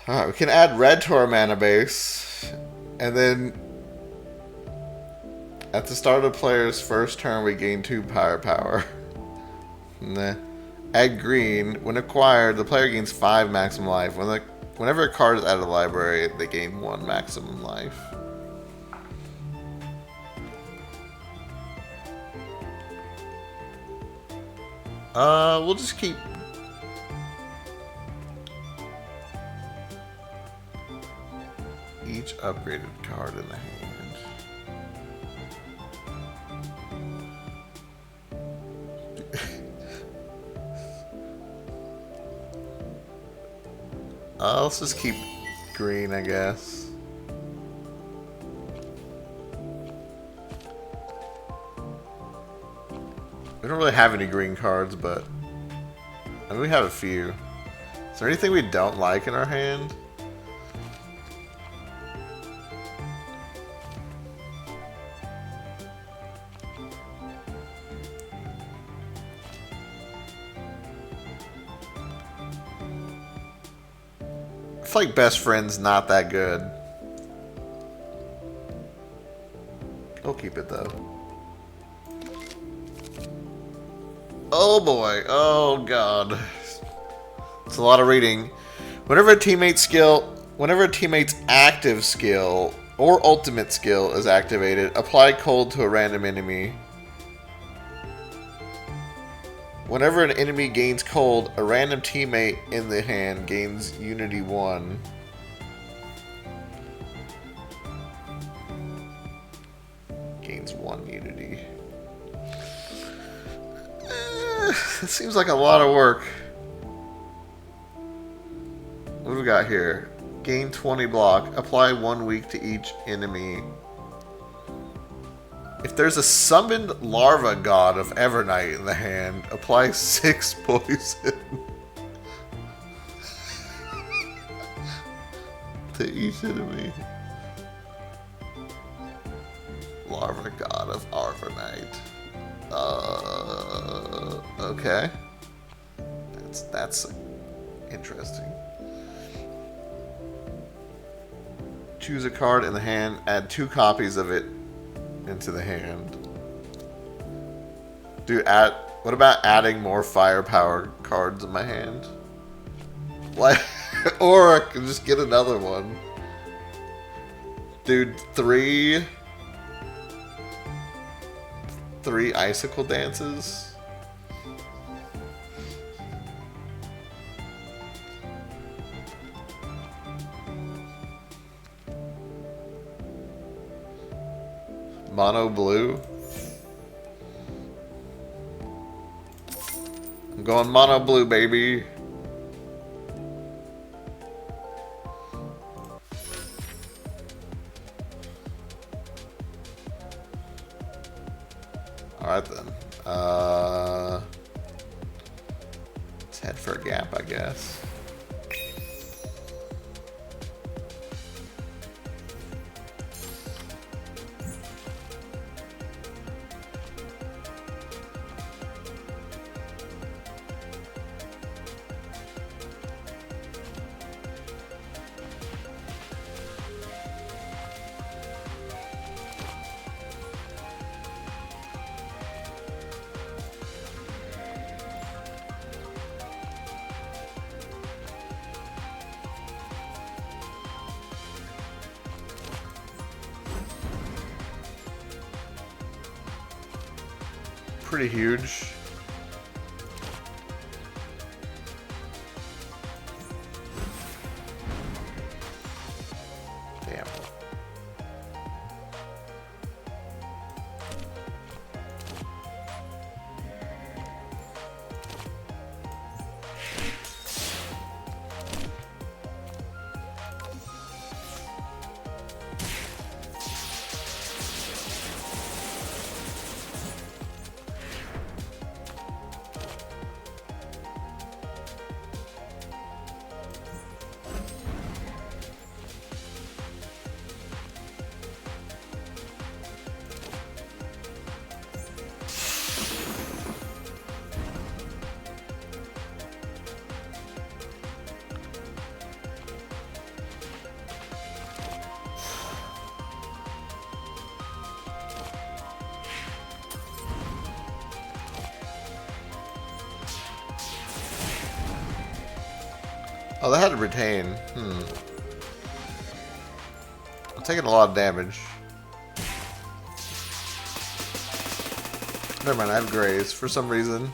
Alright, we can add red to our mana base. And then at the start of the player's first turn, we gain 2 firepower. Nah. Add green. When acquired, the player gains 5 maximum life. Whenever a card is out of the library, they gain 1 maximum life. We'll just keep... each upgraded card in the hand. Let's just keep green, I guess. We don't really have any green cards, but I mean, we have a few. Is there anything we don't like in our hand? I feel like best friend's not that good. I'll keep it though. Oh boy, oh god. It's a lot of reading. Whenever a teammate's active skill or ultimate skill is activated, apply cold to a random enemy. Whenever an enemy gains cold, a random teammate in the hand gains Unity 1. Gains 1 Unity. It seems like a lot of work. What do we got here? Gain 20 block. Apply 1 week to each enemy. If there's a summoned larva god of Evernight in the hand, apply 6 poison to each enemy. Larva god of Evernight. Okay. That's interesting. Choose a card in the hand, add 2 copies of it into the hand. Dude, what about adding more firepower cards in my hand? Like, or I can just get another one. Dude, 3 icicle dances. Mono blue. I'm going mono blue, baby. Alright then. Let's head for a gap, I guess. Pretty huge. Damn. Oh, they had to retain. I'm taking a lot of damage. Never mind, I have graze for some reason.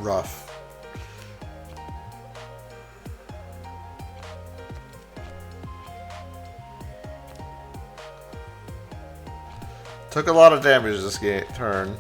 Rough. Took a lot of damage this turn.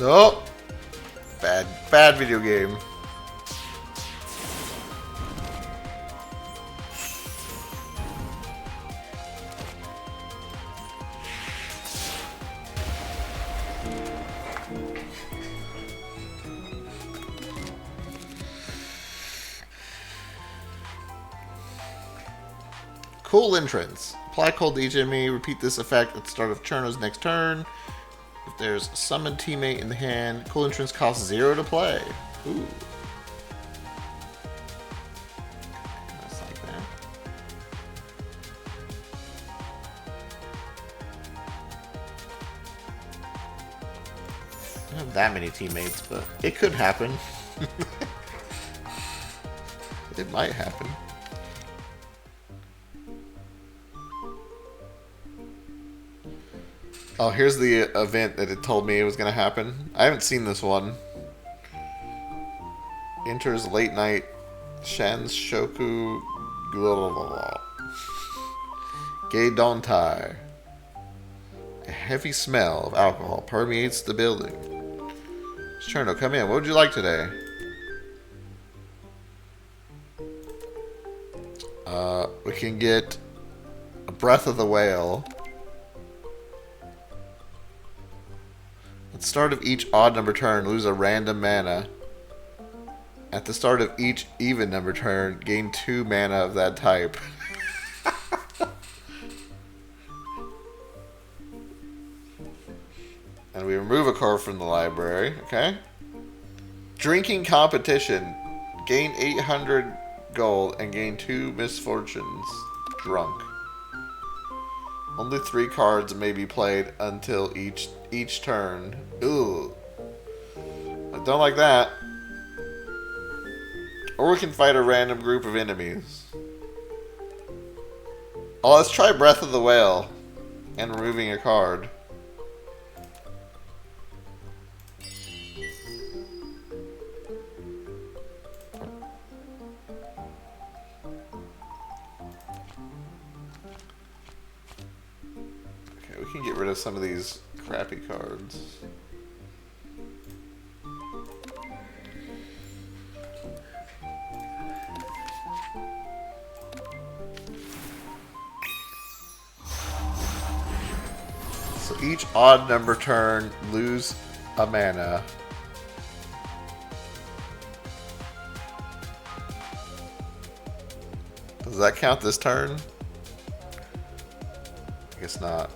Oh! Bad video game. Cool entrance. Apply cold to each enemy. Repeat this effect at the start of Cherno's next turn. If there's a summoned teammate in the hand, cool entrance costs 0 to play. Ooh. That's like that. I don't have that many teammates, but it could happen. It might happen. Oh, here's the event that it told me it was going to happen. I haven't seen this one. Enters late night Shanshoku Gay Dontai. A heavy smell of alcohol permeates the building. Cherno, come in. What would you like today? We can get a Breath of the Whale. At the start of each odd number turn, lose a random mana. At the start of each even number turn, gain 2 mana of that type. And we remove a card from the library, okay? Drinking competition. Gain 800 gold and gain 2 misfortunes. Drunk. Only 3 cards may be played until each turn. Ooh. I don't like that. Or we can fight a random group of enemies. Oh, let's try Breath of the Whale. And removing a card. Okay, we can get rid of some of these crappy cards. So each odd number turn, lose a mana. Does that count this turn? I guess not.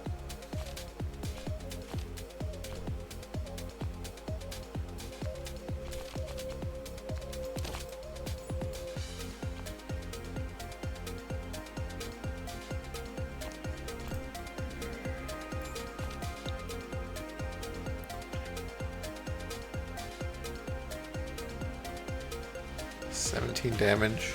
Damage.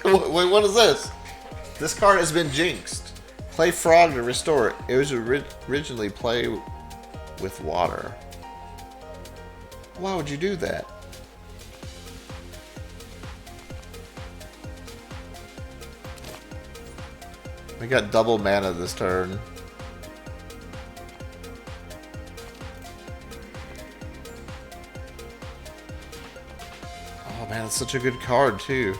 Wait, what is this? This card has been jinxed. Play frog to restore it. It was originally play with water. Why would you do that? We got double mana this turn. Oh man, it's such a good card too.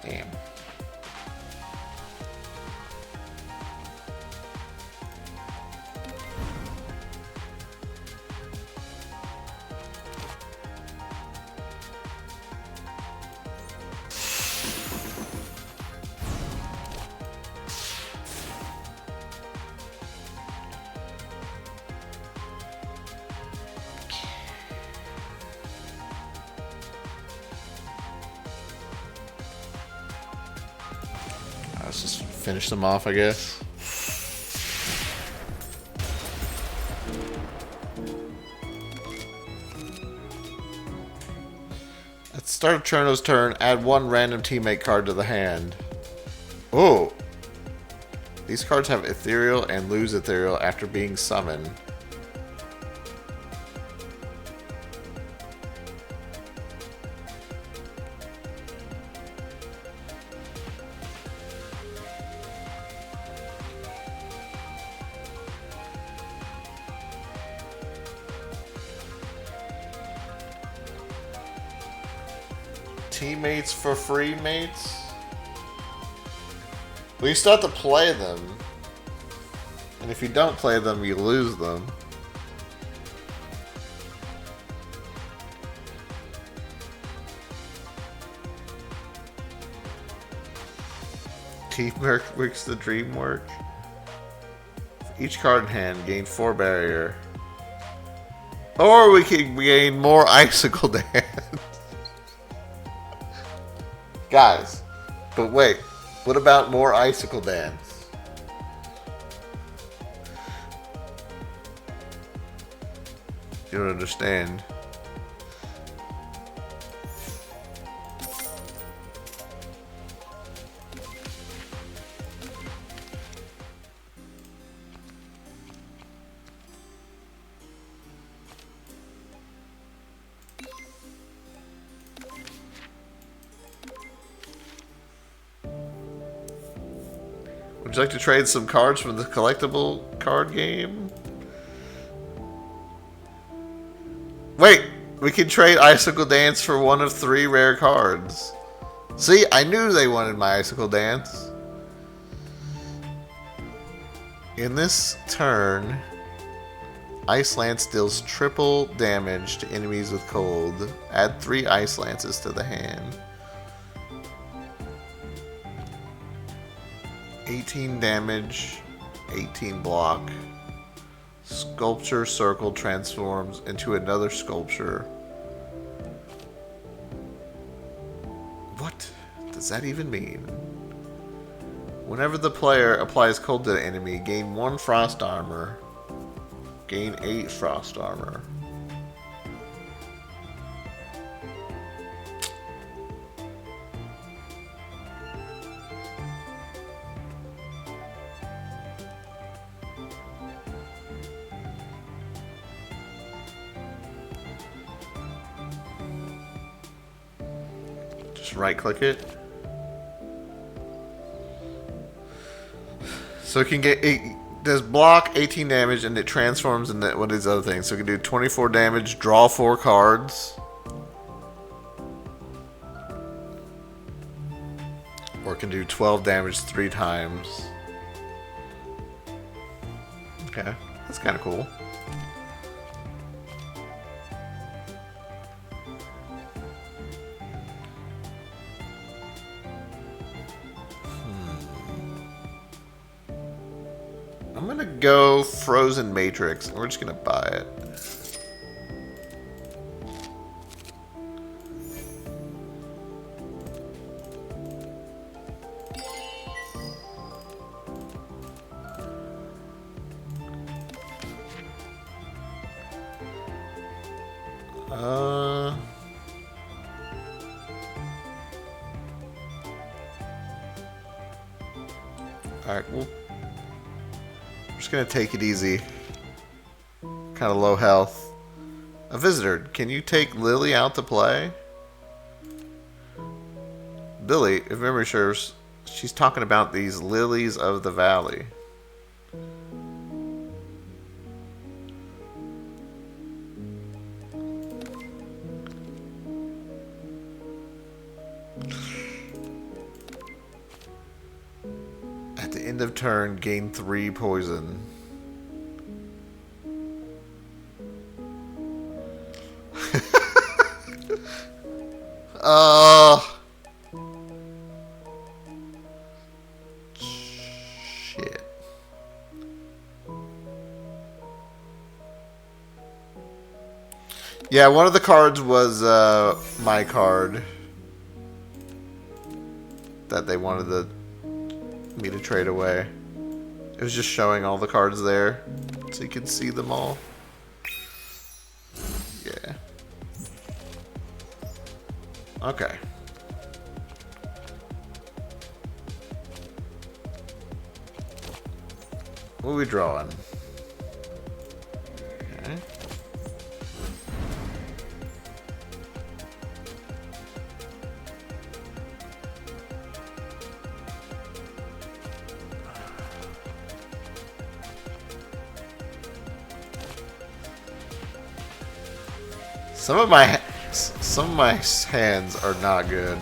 Damn. Let's just finish them off, I guess. At the start of Cherno's turn, add one random teammate card to the hand. Oh! These cards have ethereal and lose ethereal after being summoned. Teammates for free mates? Well, you still have to play them. And if you don't play them, you lose them. Teamwork makes the dream work. Each card in hand, gain 4 barrier. Or we can gain more icicle dance. Guys, but wait, what about more icicle dance? You don't understand. Would you like to trade some cards from the collectible card game? Wait, we can trade Icicle Dance for one of 3 rare cards. See, I knew they wanted my Icicle Dance. In this turn, Ice Lance deals triple damage to enemies with cold. Add 3 Ice Lances to the hand. 18 damage, 18 block. Sculpture Circle transforms into another sculpture. What does that even mean? Whenever the player applies cold to the enemy, gain 1 frost armor. Gain 8 frost armor. Just right click it. So it can get 8, does block 18 damage and it transforms into one of these other things. So it can do 24 damage, draw 4 cards. Or it can do 12 damage 3 times. Okay, that's kind of cool. I'm gonna go Frozen Matrix. We're just gonna buy it. Alright, well, I'm just gonna take it easy. Kind of low health. A visitor. Can you take Lily out to play? Billy, if memory serves, she's talking about these lilies of the valley. At the end of turn, gain 3 poison. Shit. Yeah, one of the cards was my card that they wanted me to trade away. It was just showing all the cards there so you could see them all. Yeah. Okay. What are we drawing? Okay. Some of my hands are not good.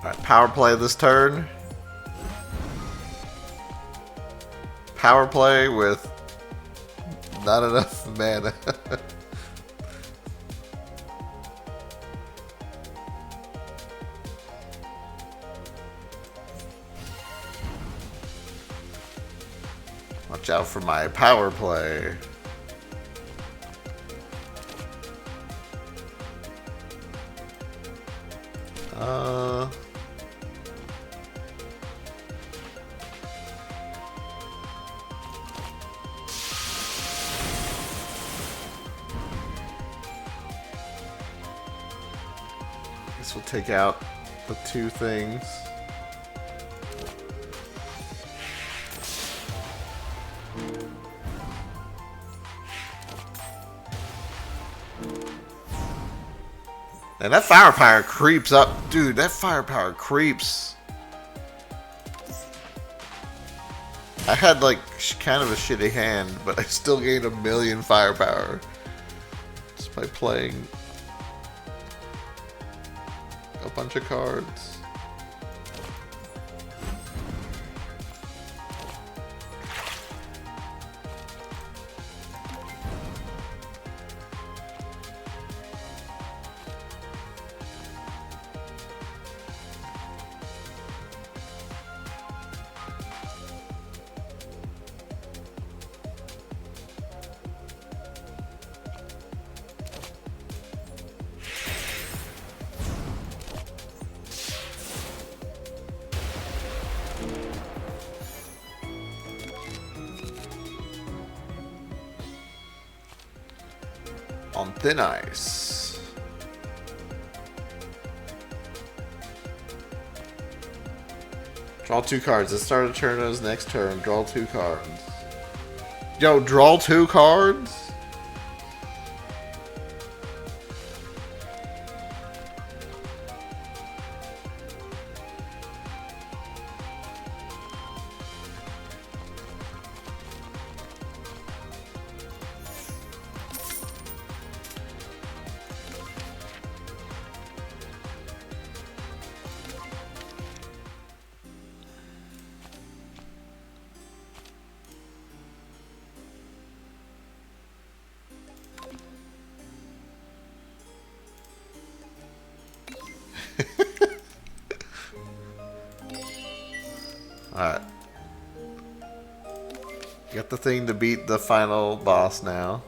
Alright, power play this turn. Power play with not enough mana. Watch out for my power play. This will take out the 2 things. And that firepower creeps up. Dude, that firepower creeps. I had like kind of a shitty hand, but I still gained 1,000,000 firepower just by playing a bunch of cards. On thin ice. Draw 2 cards. Let's start a turn as next turn. Draw 2 cards. Yo, draw 2 cards? Alright. Got the thing to beat the final boss now.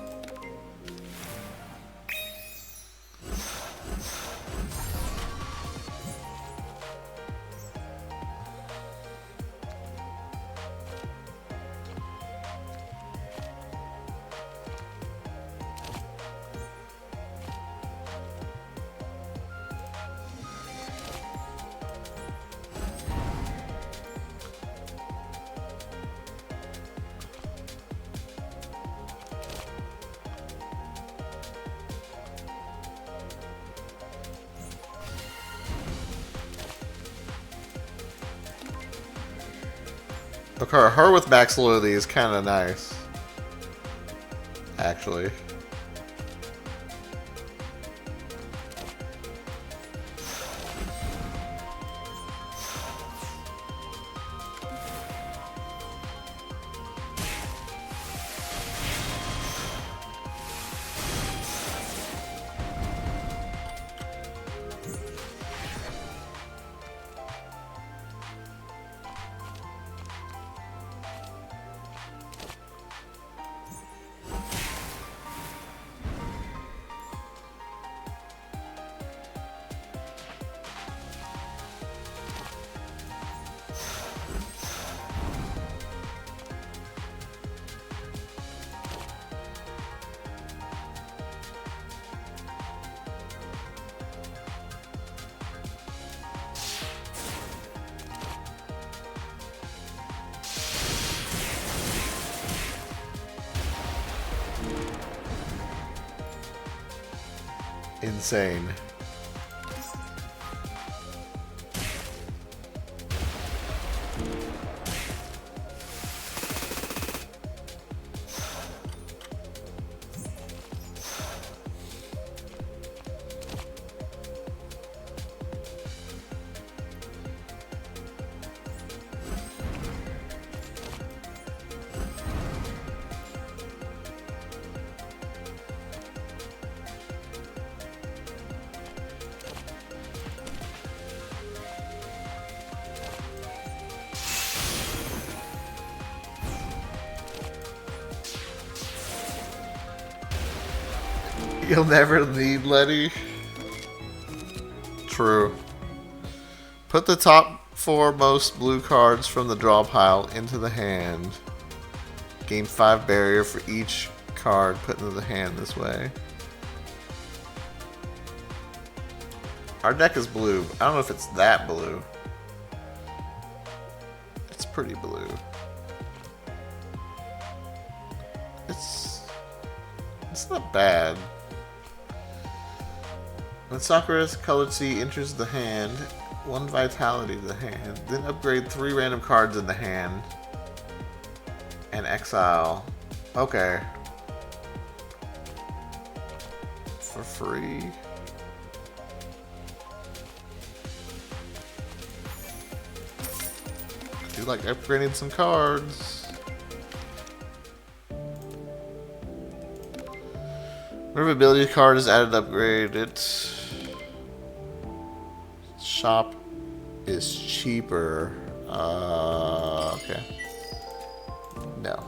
Okay, her with max loyalty is kind of nice. Actually. Insane. You'll never need Letty. True. Put the top 4 most blue cards from the draw pile into the hand. Gain 5 barrier for each card put into the hand this way. Our deck is blue. I don't know if it's that blue. It's pretty blue. It's not bad. When Sakura's Colored Sea enters the hand, 1 vitality to the hand, then upgrade 3 random cards in the hand and exile. Okay. For free. I do like upgrading some cards. Whenever ability card is added upgrade, its shop is cheaper. Okay. No.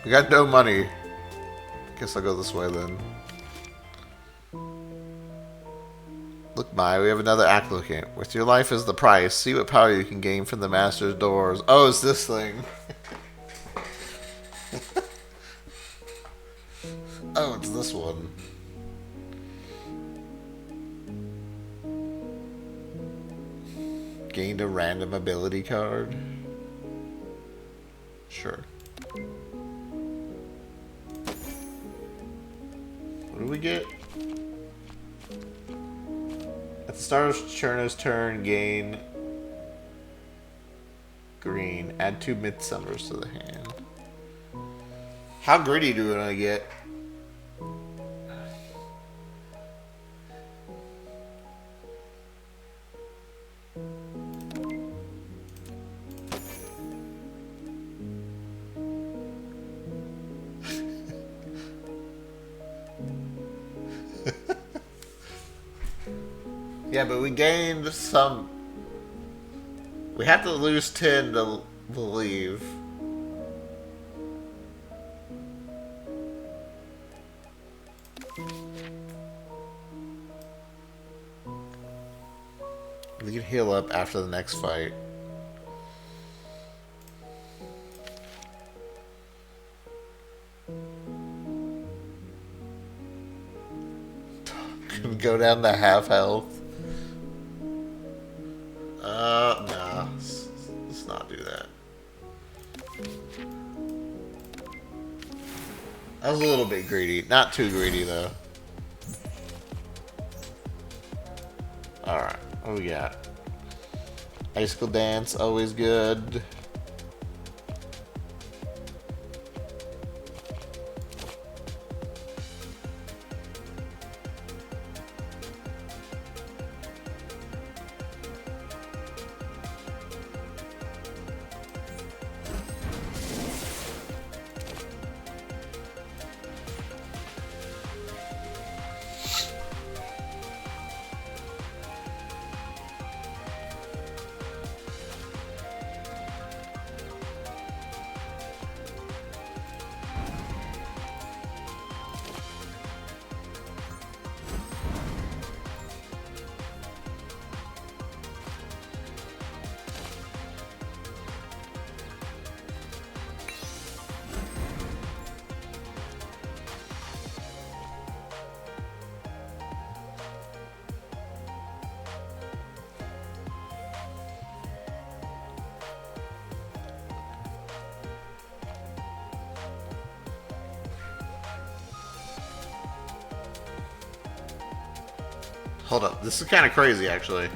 We got no money. Guess I'll go this way then. Look, Mai, we have another applicant. With your life as the price, see what power you can gain from the master's doors. Oh, it's this thing. Oh, it's this one. Gained a random ability card. Sure. What do we get? At the start of Cherno's turn, gain green. Add 2 midsummers to the hand. How greedy do we want to get? Yeah, but we gained some. We have to lose 10 to leave. We can heal up after the next fight. Go down to half health. Nah. Let's not do that. That was a little bit greedy. Not too greedy, though. Alright. What we got? Icicle Dance, always good. Hold up, this is kind of crazy, actually.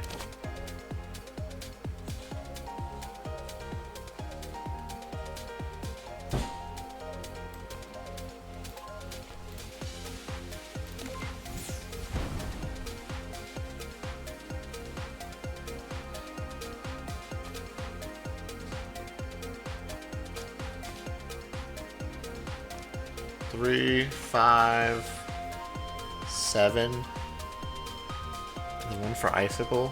Three, 5, 7. And 1 for Icicle.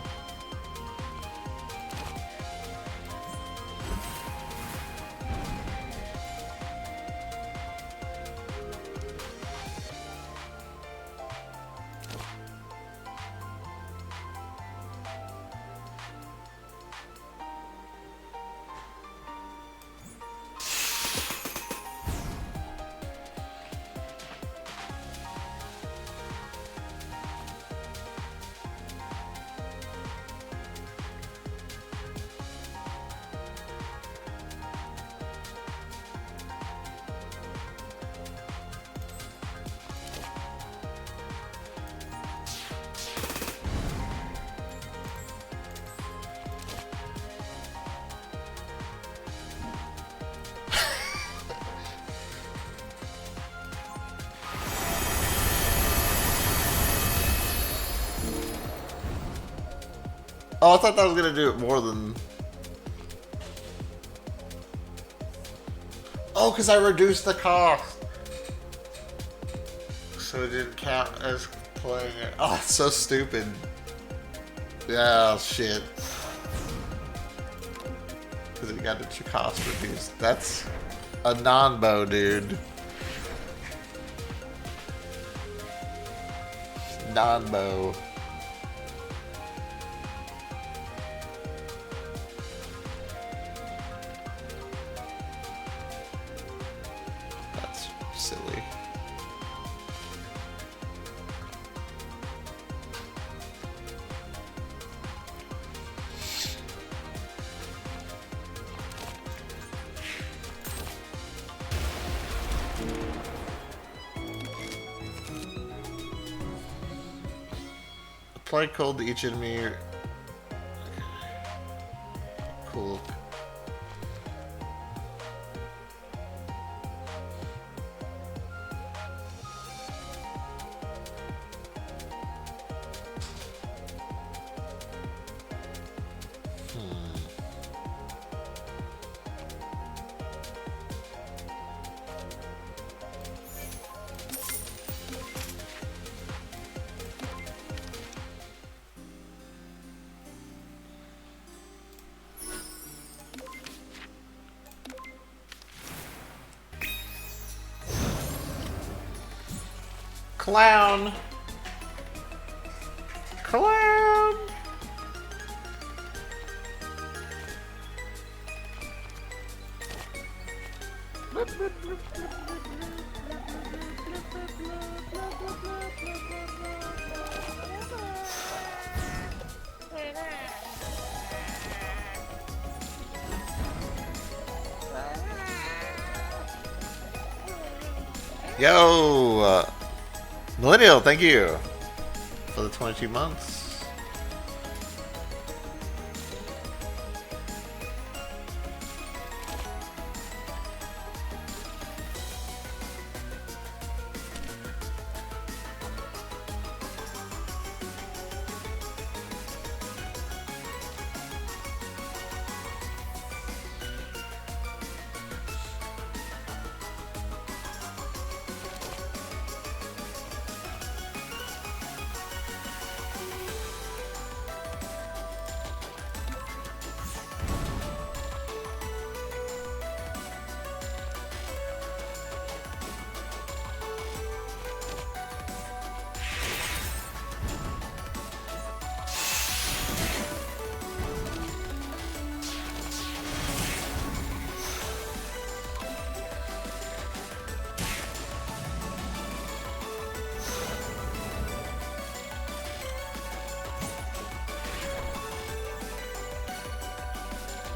Oh, I thought that was gonna do it more than... Oh, because I reduced the cost. So it didn't count as playing it. Oh, it's so stupid. Yeah, shit. Because it got its cost reduced. That's a non-bow, dude. Non-bow. That's silly. Apply cold to each enemy. Okay. Cool. Clown! Clown! Yo! Millennial, thank you for the 22 months.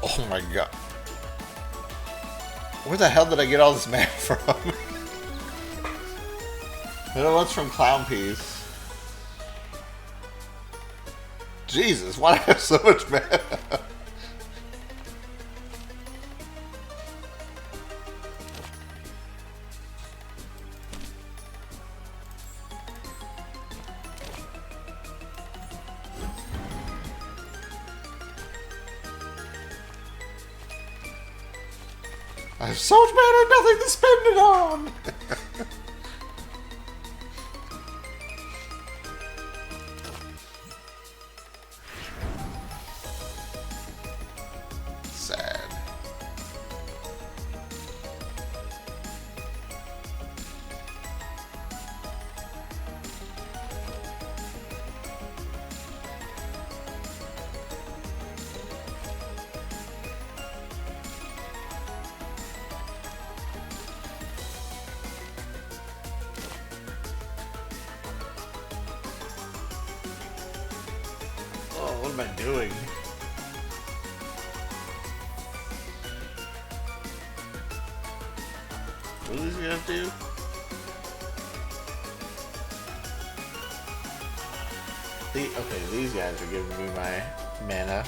Oh my god. Where the hell did I get all this mana from? No, one's from Clown Piece. Jesus, why do I have so much mana? I have so much mana, nothing to spend it on! Sad. What am I doing? What is he gonna do? Okay, these guys are giving me my mana.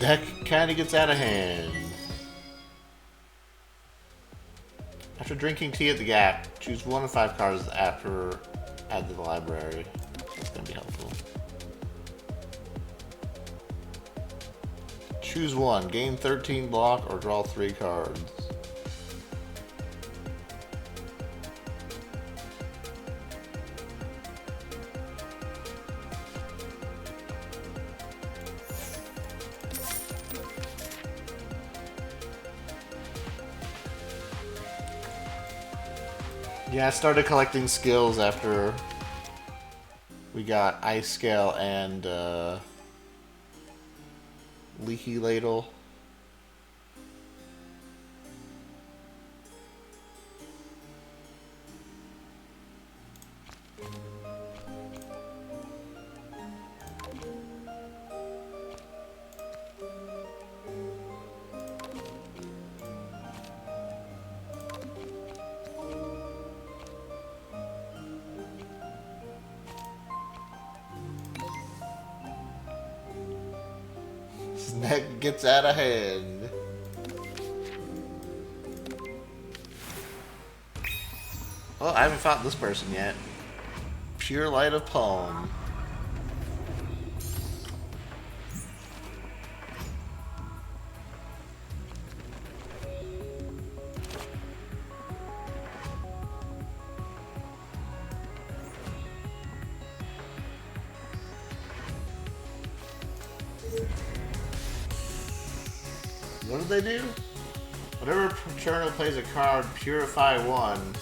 Deck kind of gets out of hand. After drinking tea at the Gap, choose 1 of 5 cards after add to the library. That's gonna be helpful. Choose 1. Gain 13 block or draw 3 cards. Yeah, I started collecting skills after we got Ice Scale and Leaky Ladle. Neck gets out of hand. Well, I haven't fought this person yet. Pure Light of Palm. What did they do? Whenever Cherno plays a card, Purify 1.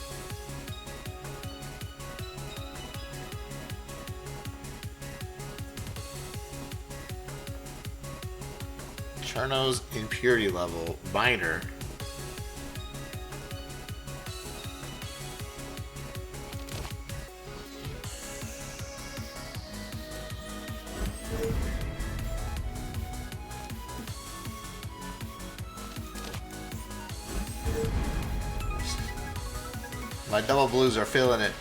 Cherno's impurity level, minor. My double blues are feeling it.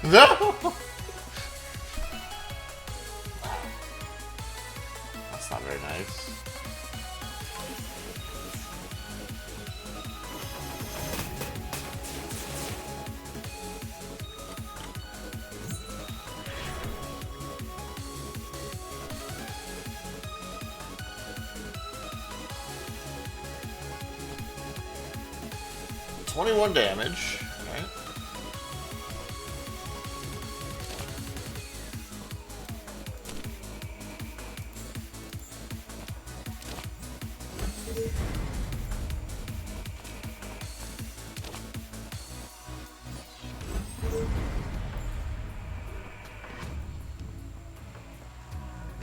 No! That's not very nice. $21 damage. Alright.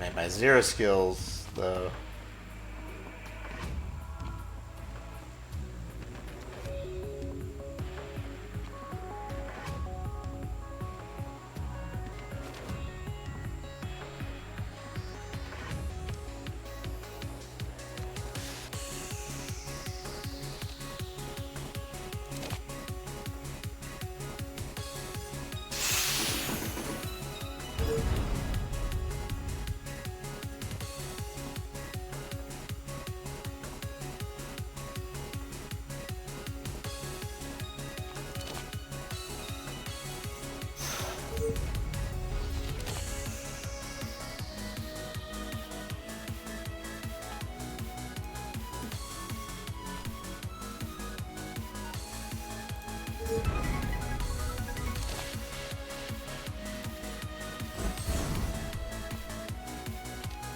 Man, my 0 skills, though.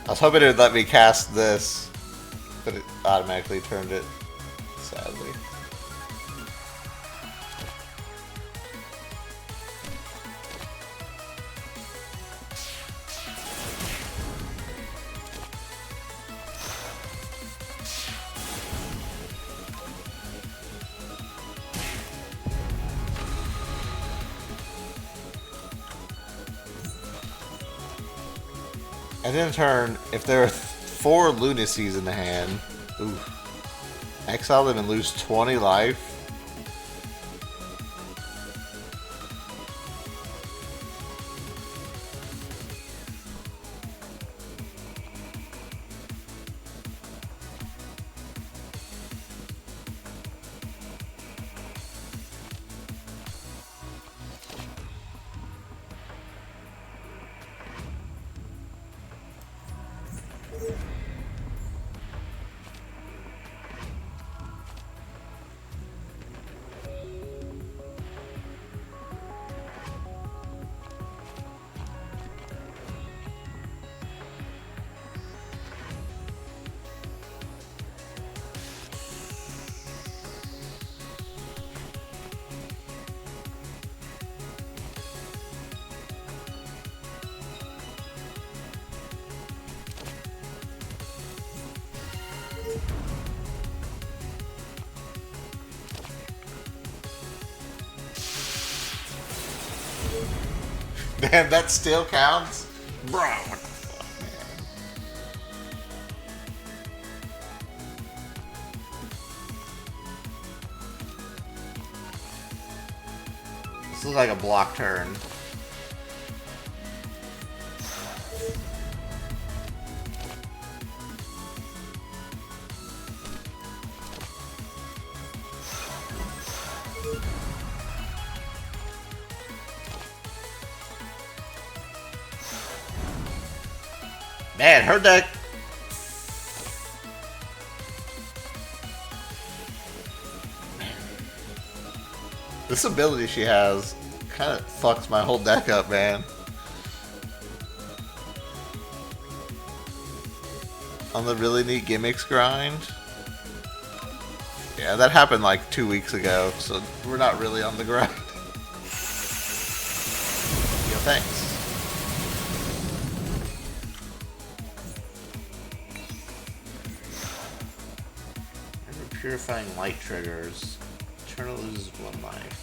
I was hoping it would let me cast this, but it automatically turned it, sadly. And in turn, if there are 4 lunacies in the hand. Ooh. Exile them and lose 20 life. Damn, that still counts? Bro, what the fuck, man? This looks like a block turn. Man, her deck. This ability she has kind of fucks my whole deck up, man. On the really neat gimmicks grind. Yeah, that happened like 2 weeks ago, so we're not really on the grind. Yo, thanks. Purifying light triggers. Eternal loses 1 life.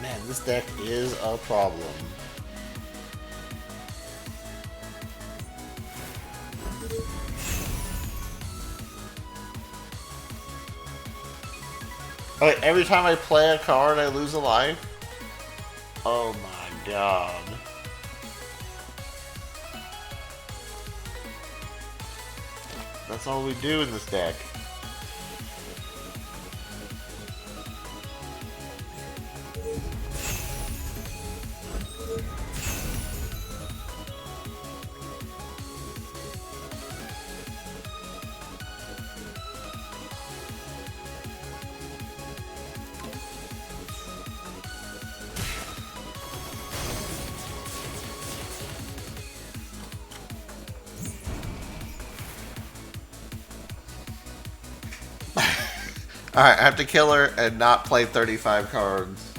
Man, this deck is a problem. Oh, wait, every time I play a card, I lose a life? Oh my god. That's all we do in this deck. Alright, I have to kill her and not play 35 cards.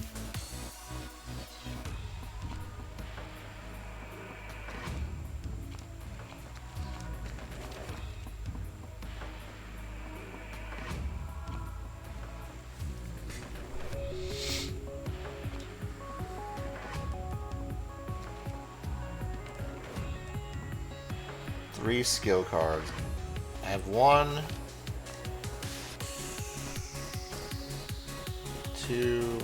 Three skill cards. I have 1, 2, 2.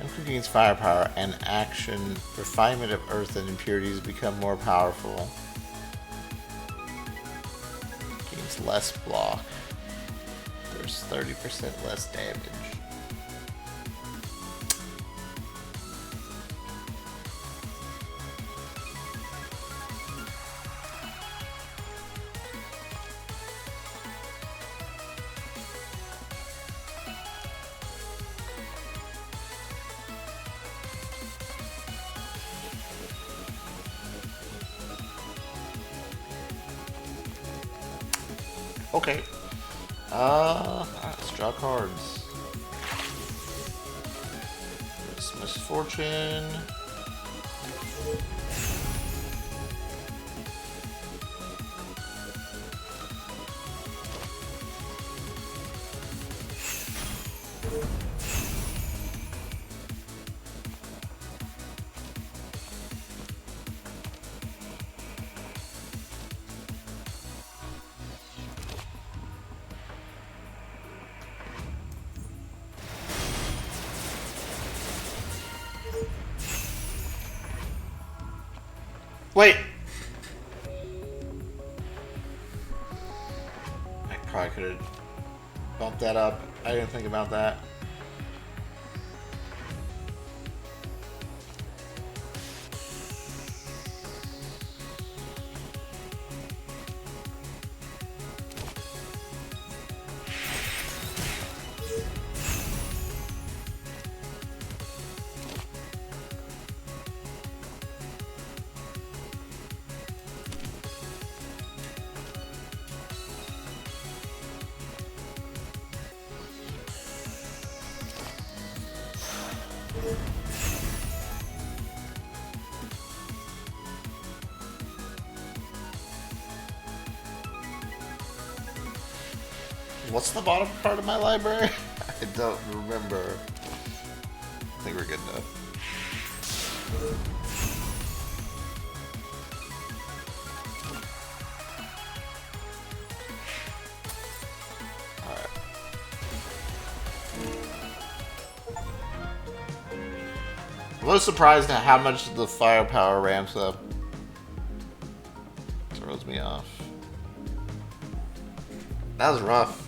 Junker gains firepower and action. Refinement of earth and impurities become more powerful. Gains less block. There's 30% less damage. Okay. Let's draw cards. This misfortune. Wait! I probably could have bumped that up. I didn't think about that. What's the bottom part of my library? I don't remember. I think we're good enough. Alright. I'm a little surprised at how much the firepower ramps up. Throws me off. That was rough.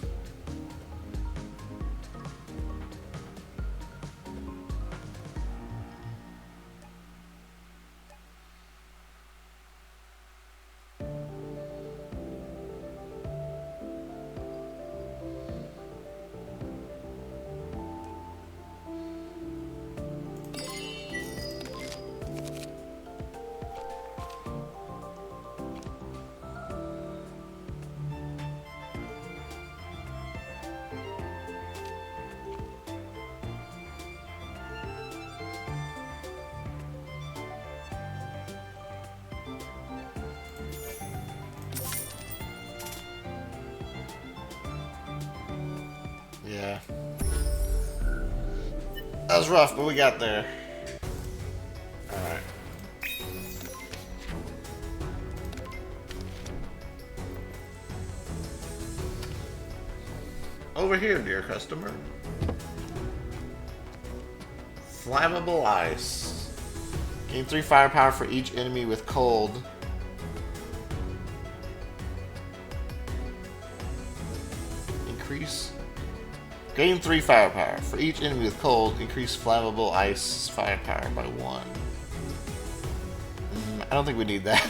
Yeah. That was rough, but we got there. Alright. Over here, dear customer. Flammable ice. Gain 3 firepower for each enemy with cold. Increase. Gain 3 firepower. For each enemy with cold, increase flammable ice firepower by 1. I don't think we need that.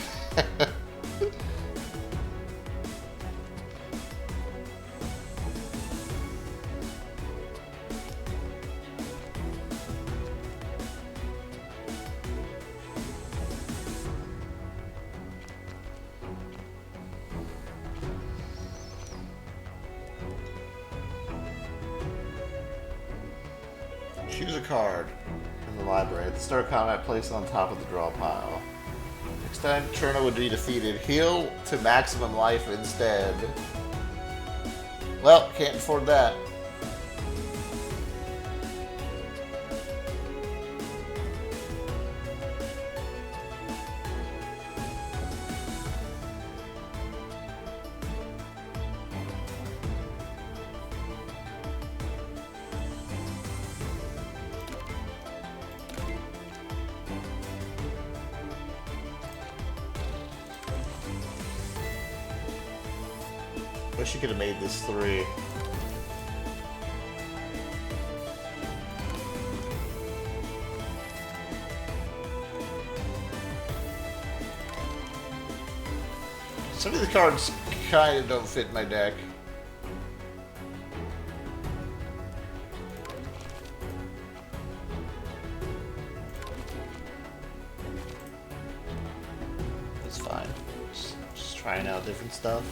Choose a card in the library. At the start of combat, place it on top of the draw pile. Next time Cherno would be defeated, heal to maximum life instead. Well, can't afford that. Wish you could have made this 3. Some of the cards kind of don't fit my deck. It's fine. Just trying out different stuff.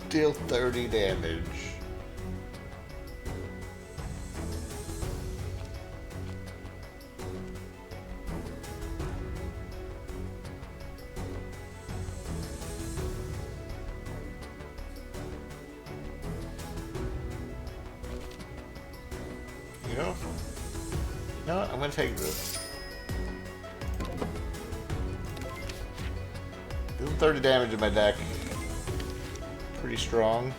Deal 30 damage. You know what? I'm gonna take this. Deal 30 damage in my deck. Pretty strong.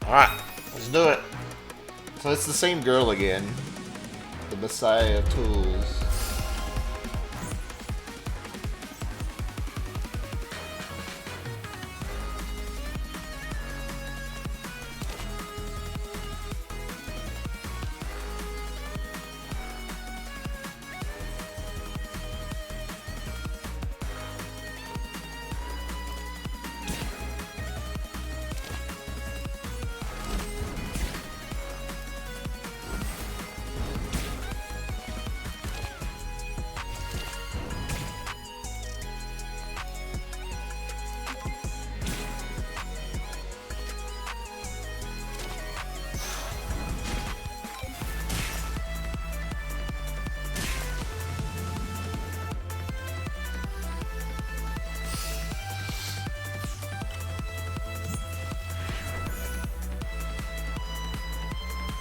Alright, let's do it. So it's the same girl again. The Messiah of Tools.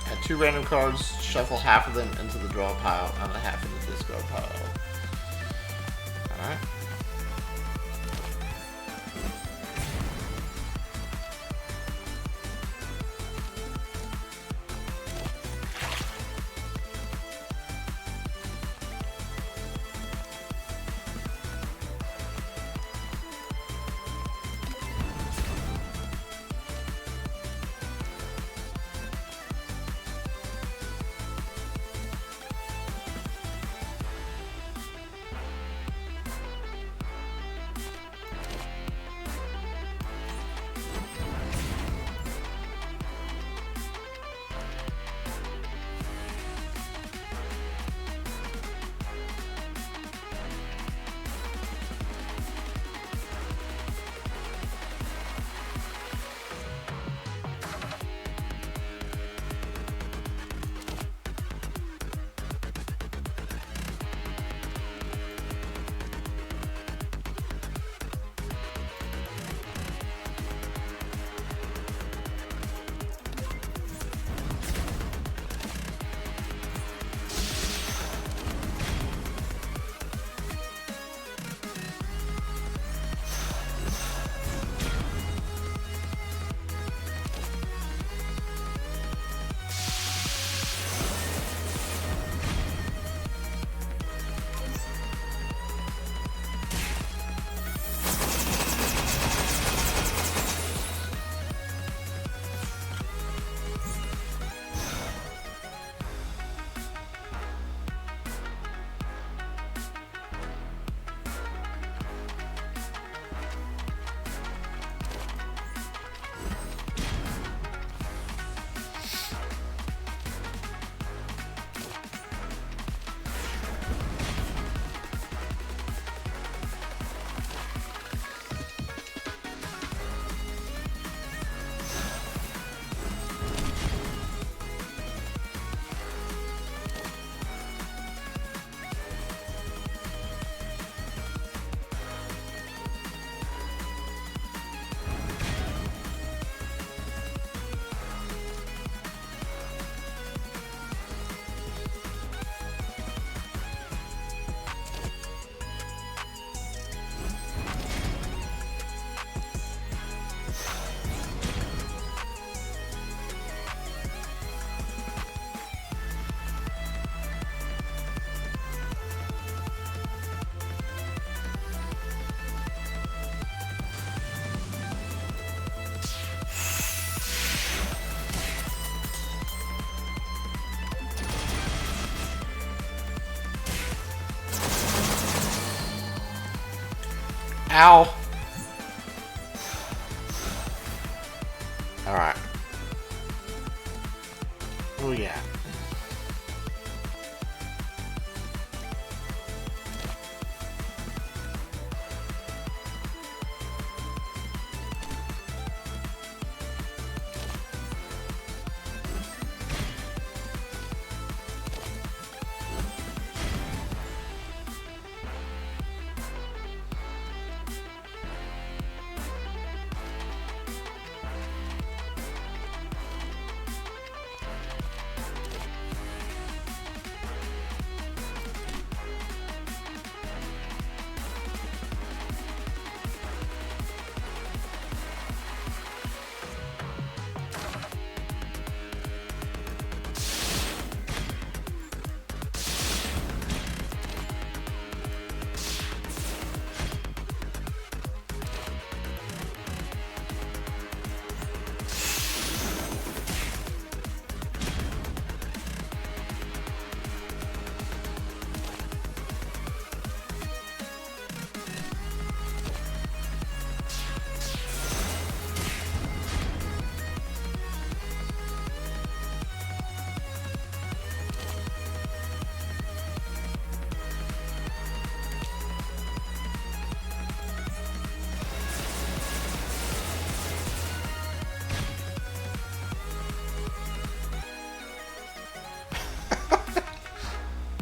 Add 2 random cards, shuffle half of them into the draw pile and half into the discard pile. Alright. Ow! Alright. What we got?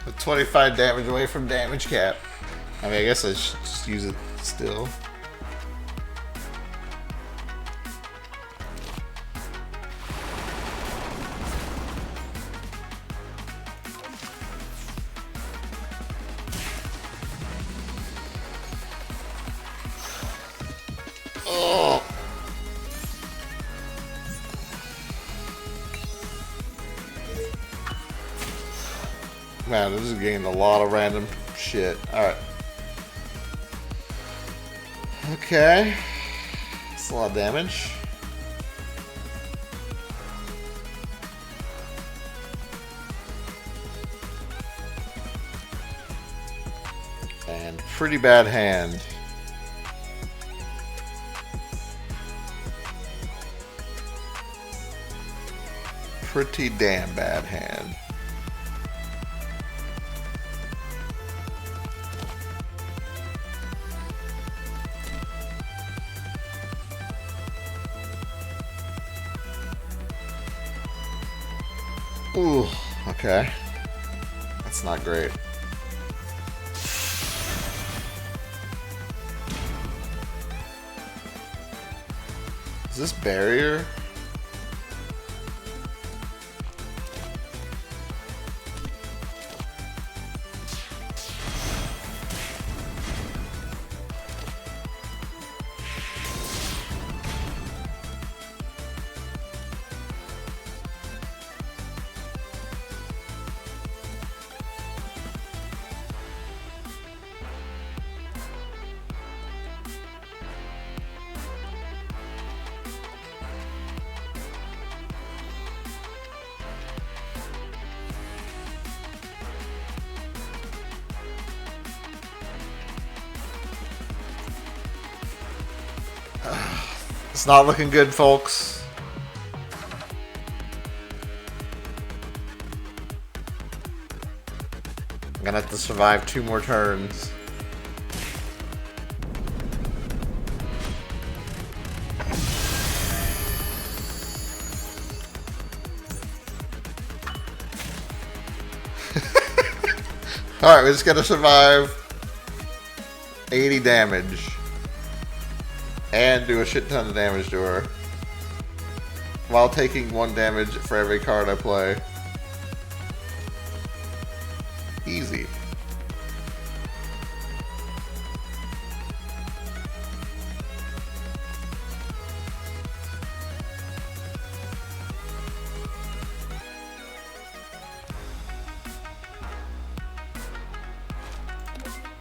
With 25 damage away from damage cap. I mean, I guess I should just use it still. Oh. Man, this is getting a lot of random shit. Alright. Okay. That's a lot of damage. And pretty bad hand. Pretty damn bad hand. Ooh, okay. That's not great. Is this barrier? It's not looking good, folks. I'm gonna have to survive 2 more turns. Alright, we just gotta survive 80 damage. And do a shit ton of damage to her. While taking 1 damage for every card I play. Easy.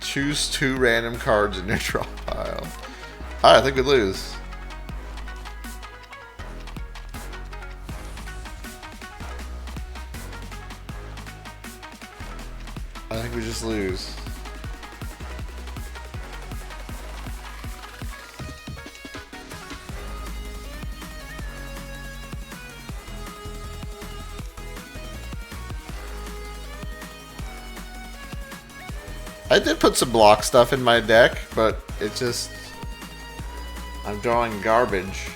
Choose 2 random cards in your draw pile. Alright, I think we lose. I think we just lose. I did put some block stuff in my deck, but it just... I'm drawing garbage.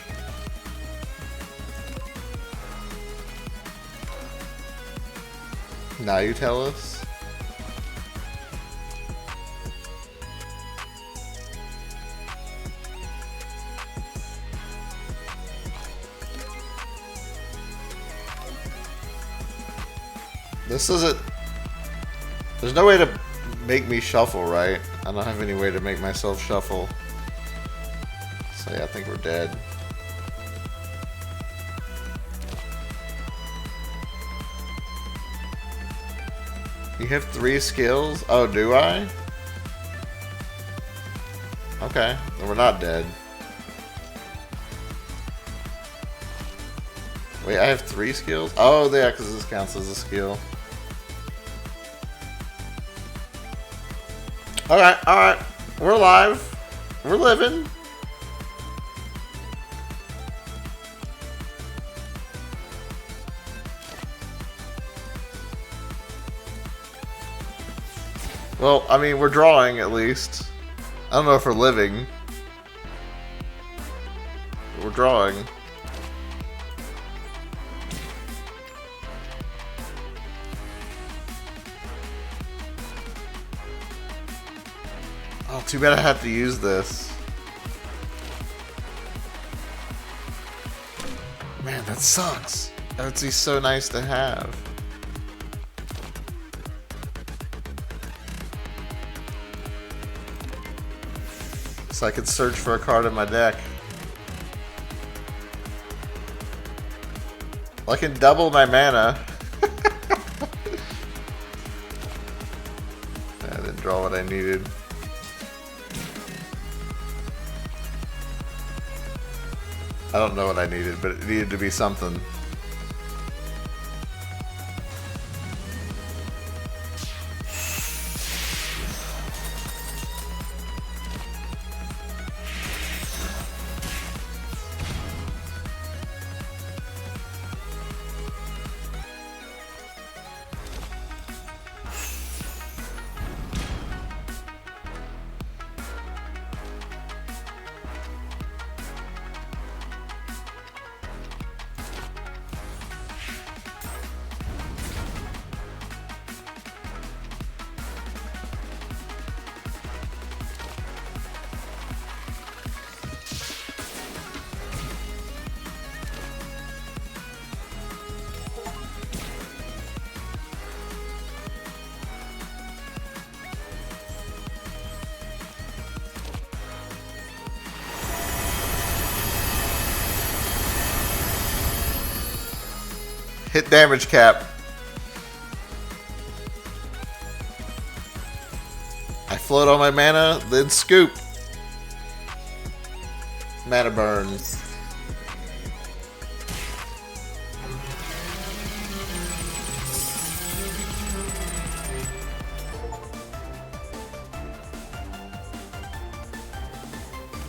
Now you tell us? This isn't... There's no way to make me shuffle, right? I don't have any way to make myself shuffle. So yeah, I think we're dead. You have 3 skills? Oh, do I? Okay, then we're not dead. Wait, I have 3 skills? Oh, yeah, because this counts as a skill. Alright, alright. We're alive. We're living. Well, I mean, we're drawing at least. I don't know if we're living. We're drawing. Oh, too bad I have to use this. Man, that sucks. That would be so nice to have. So I could search for a card in my deck. Well, I can double my mana. I didn't draw what I needed. I don't know what I needed, but it needed to be something. Hit damage cap. I float on my mana, then scoop. Mana burns.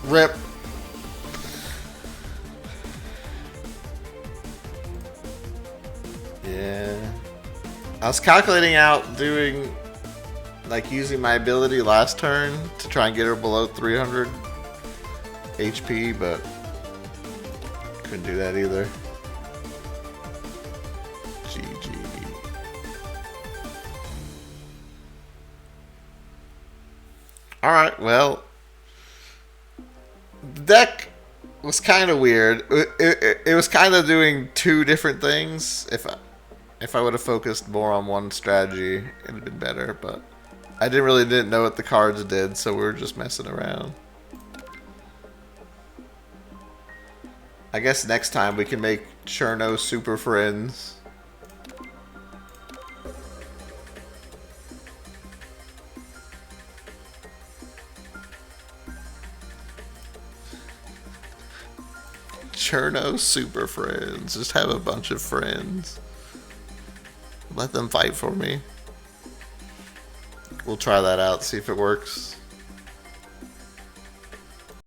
Rip. Yeah. I was calculating out doing, like, using my ability last turn to try and get her below 300 HP, but couldn't do that either. GG. Alright, well, the deck was kind of weird. It was kind of doing 2 different things. If I would have focused more on one strategy, it would have been better, but I didn't know what the cards did, so we were just messing around. I guess next time we can make Cherno super friends. Cherno super friends. Just have a bunch of friends. Let them fight for me. We'll try that out, see if it works.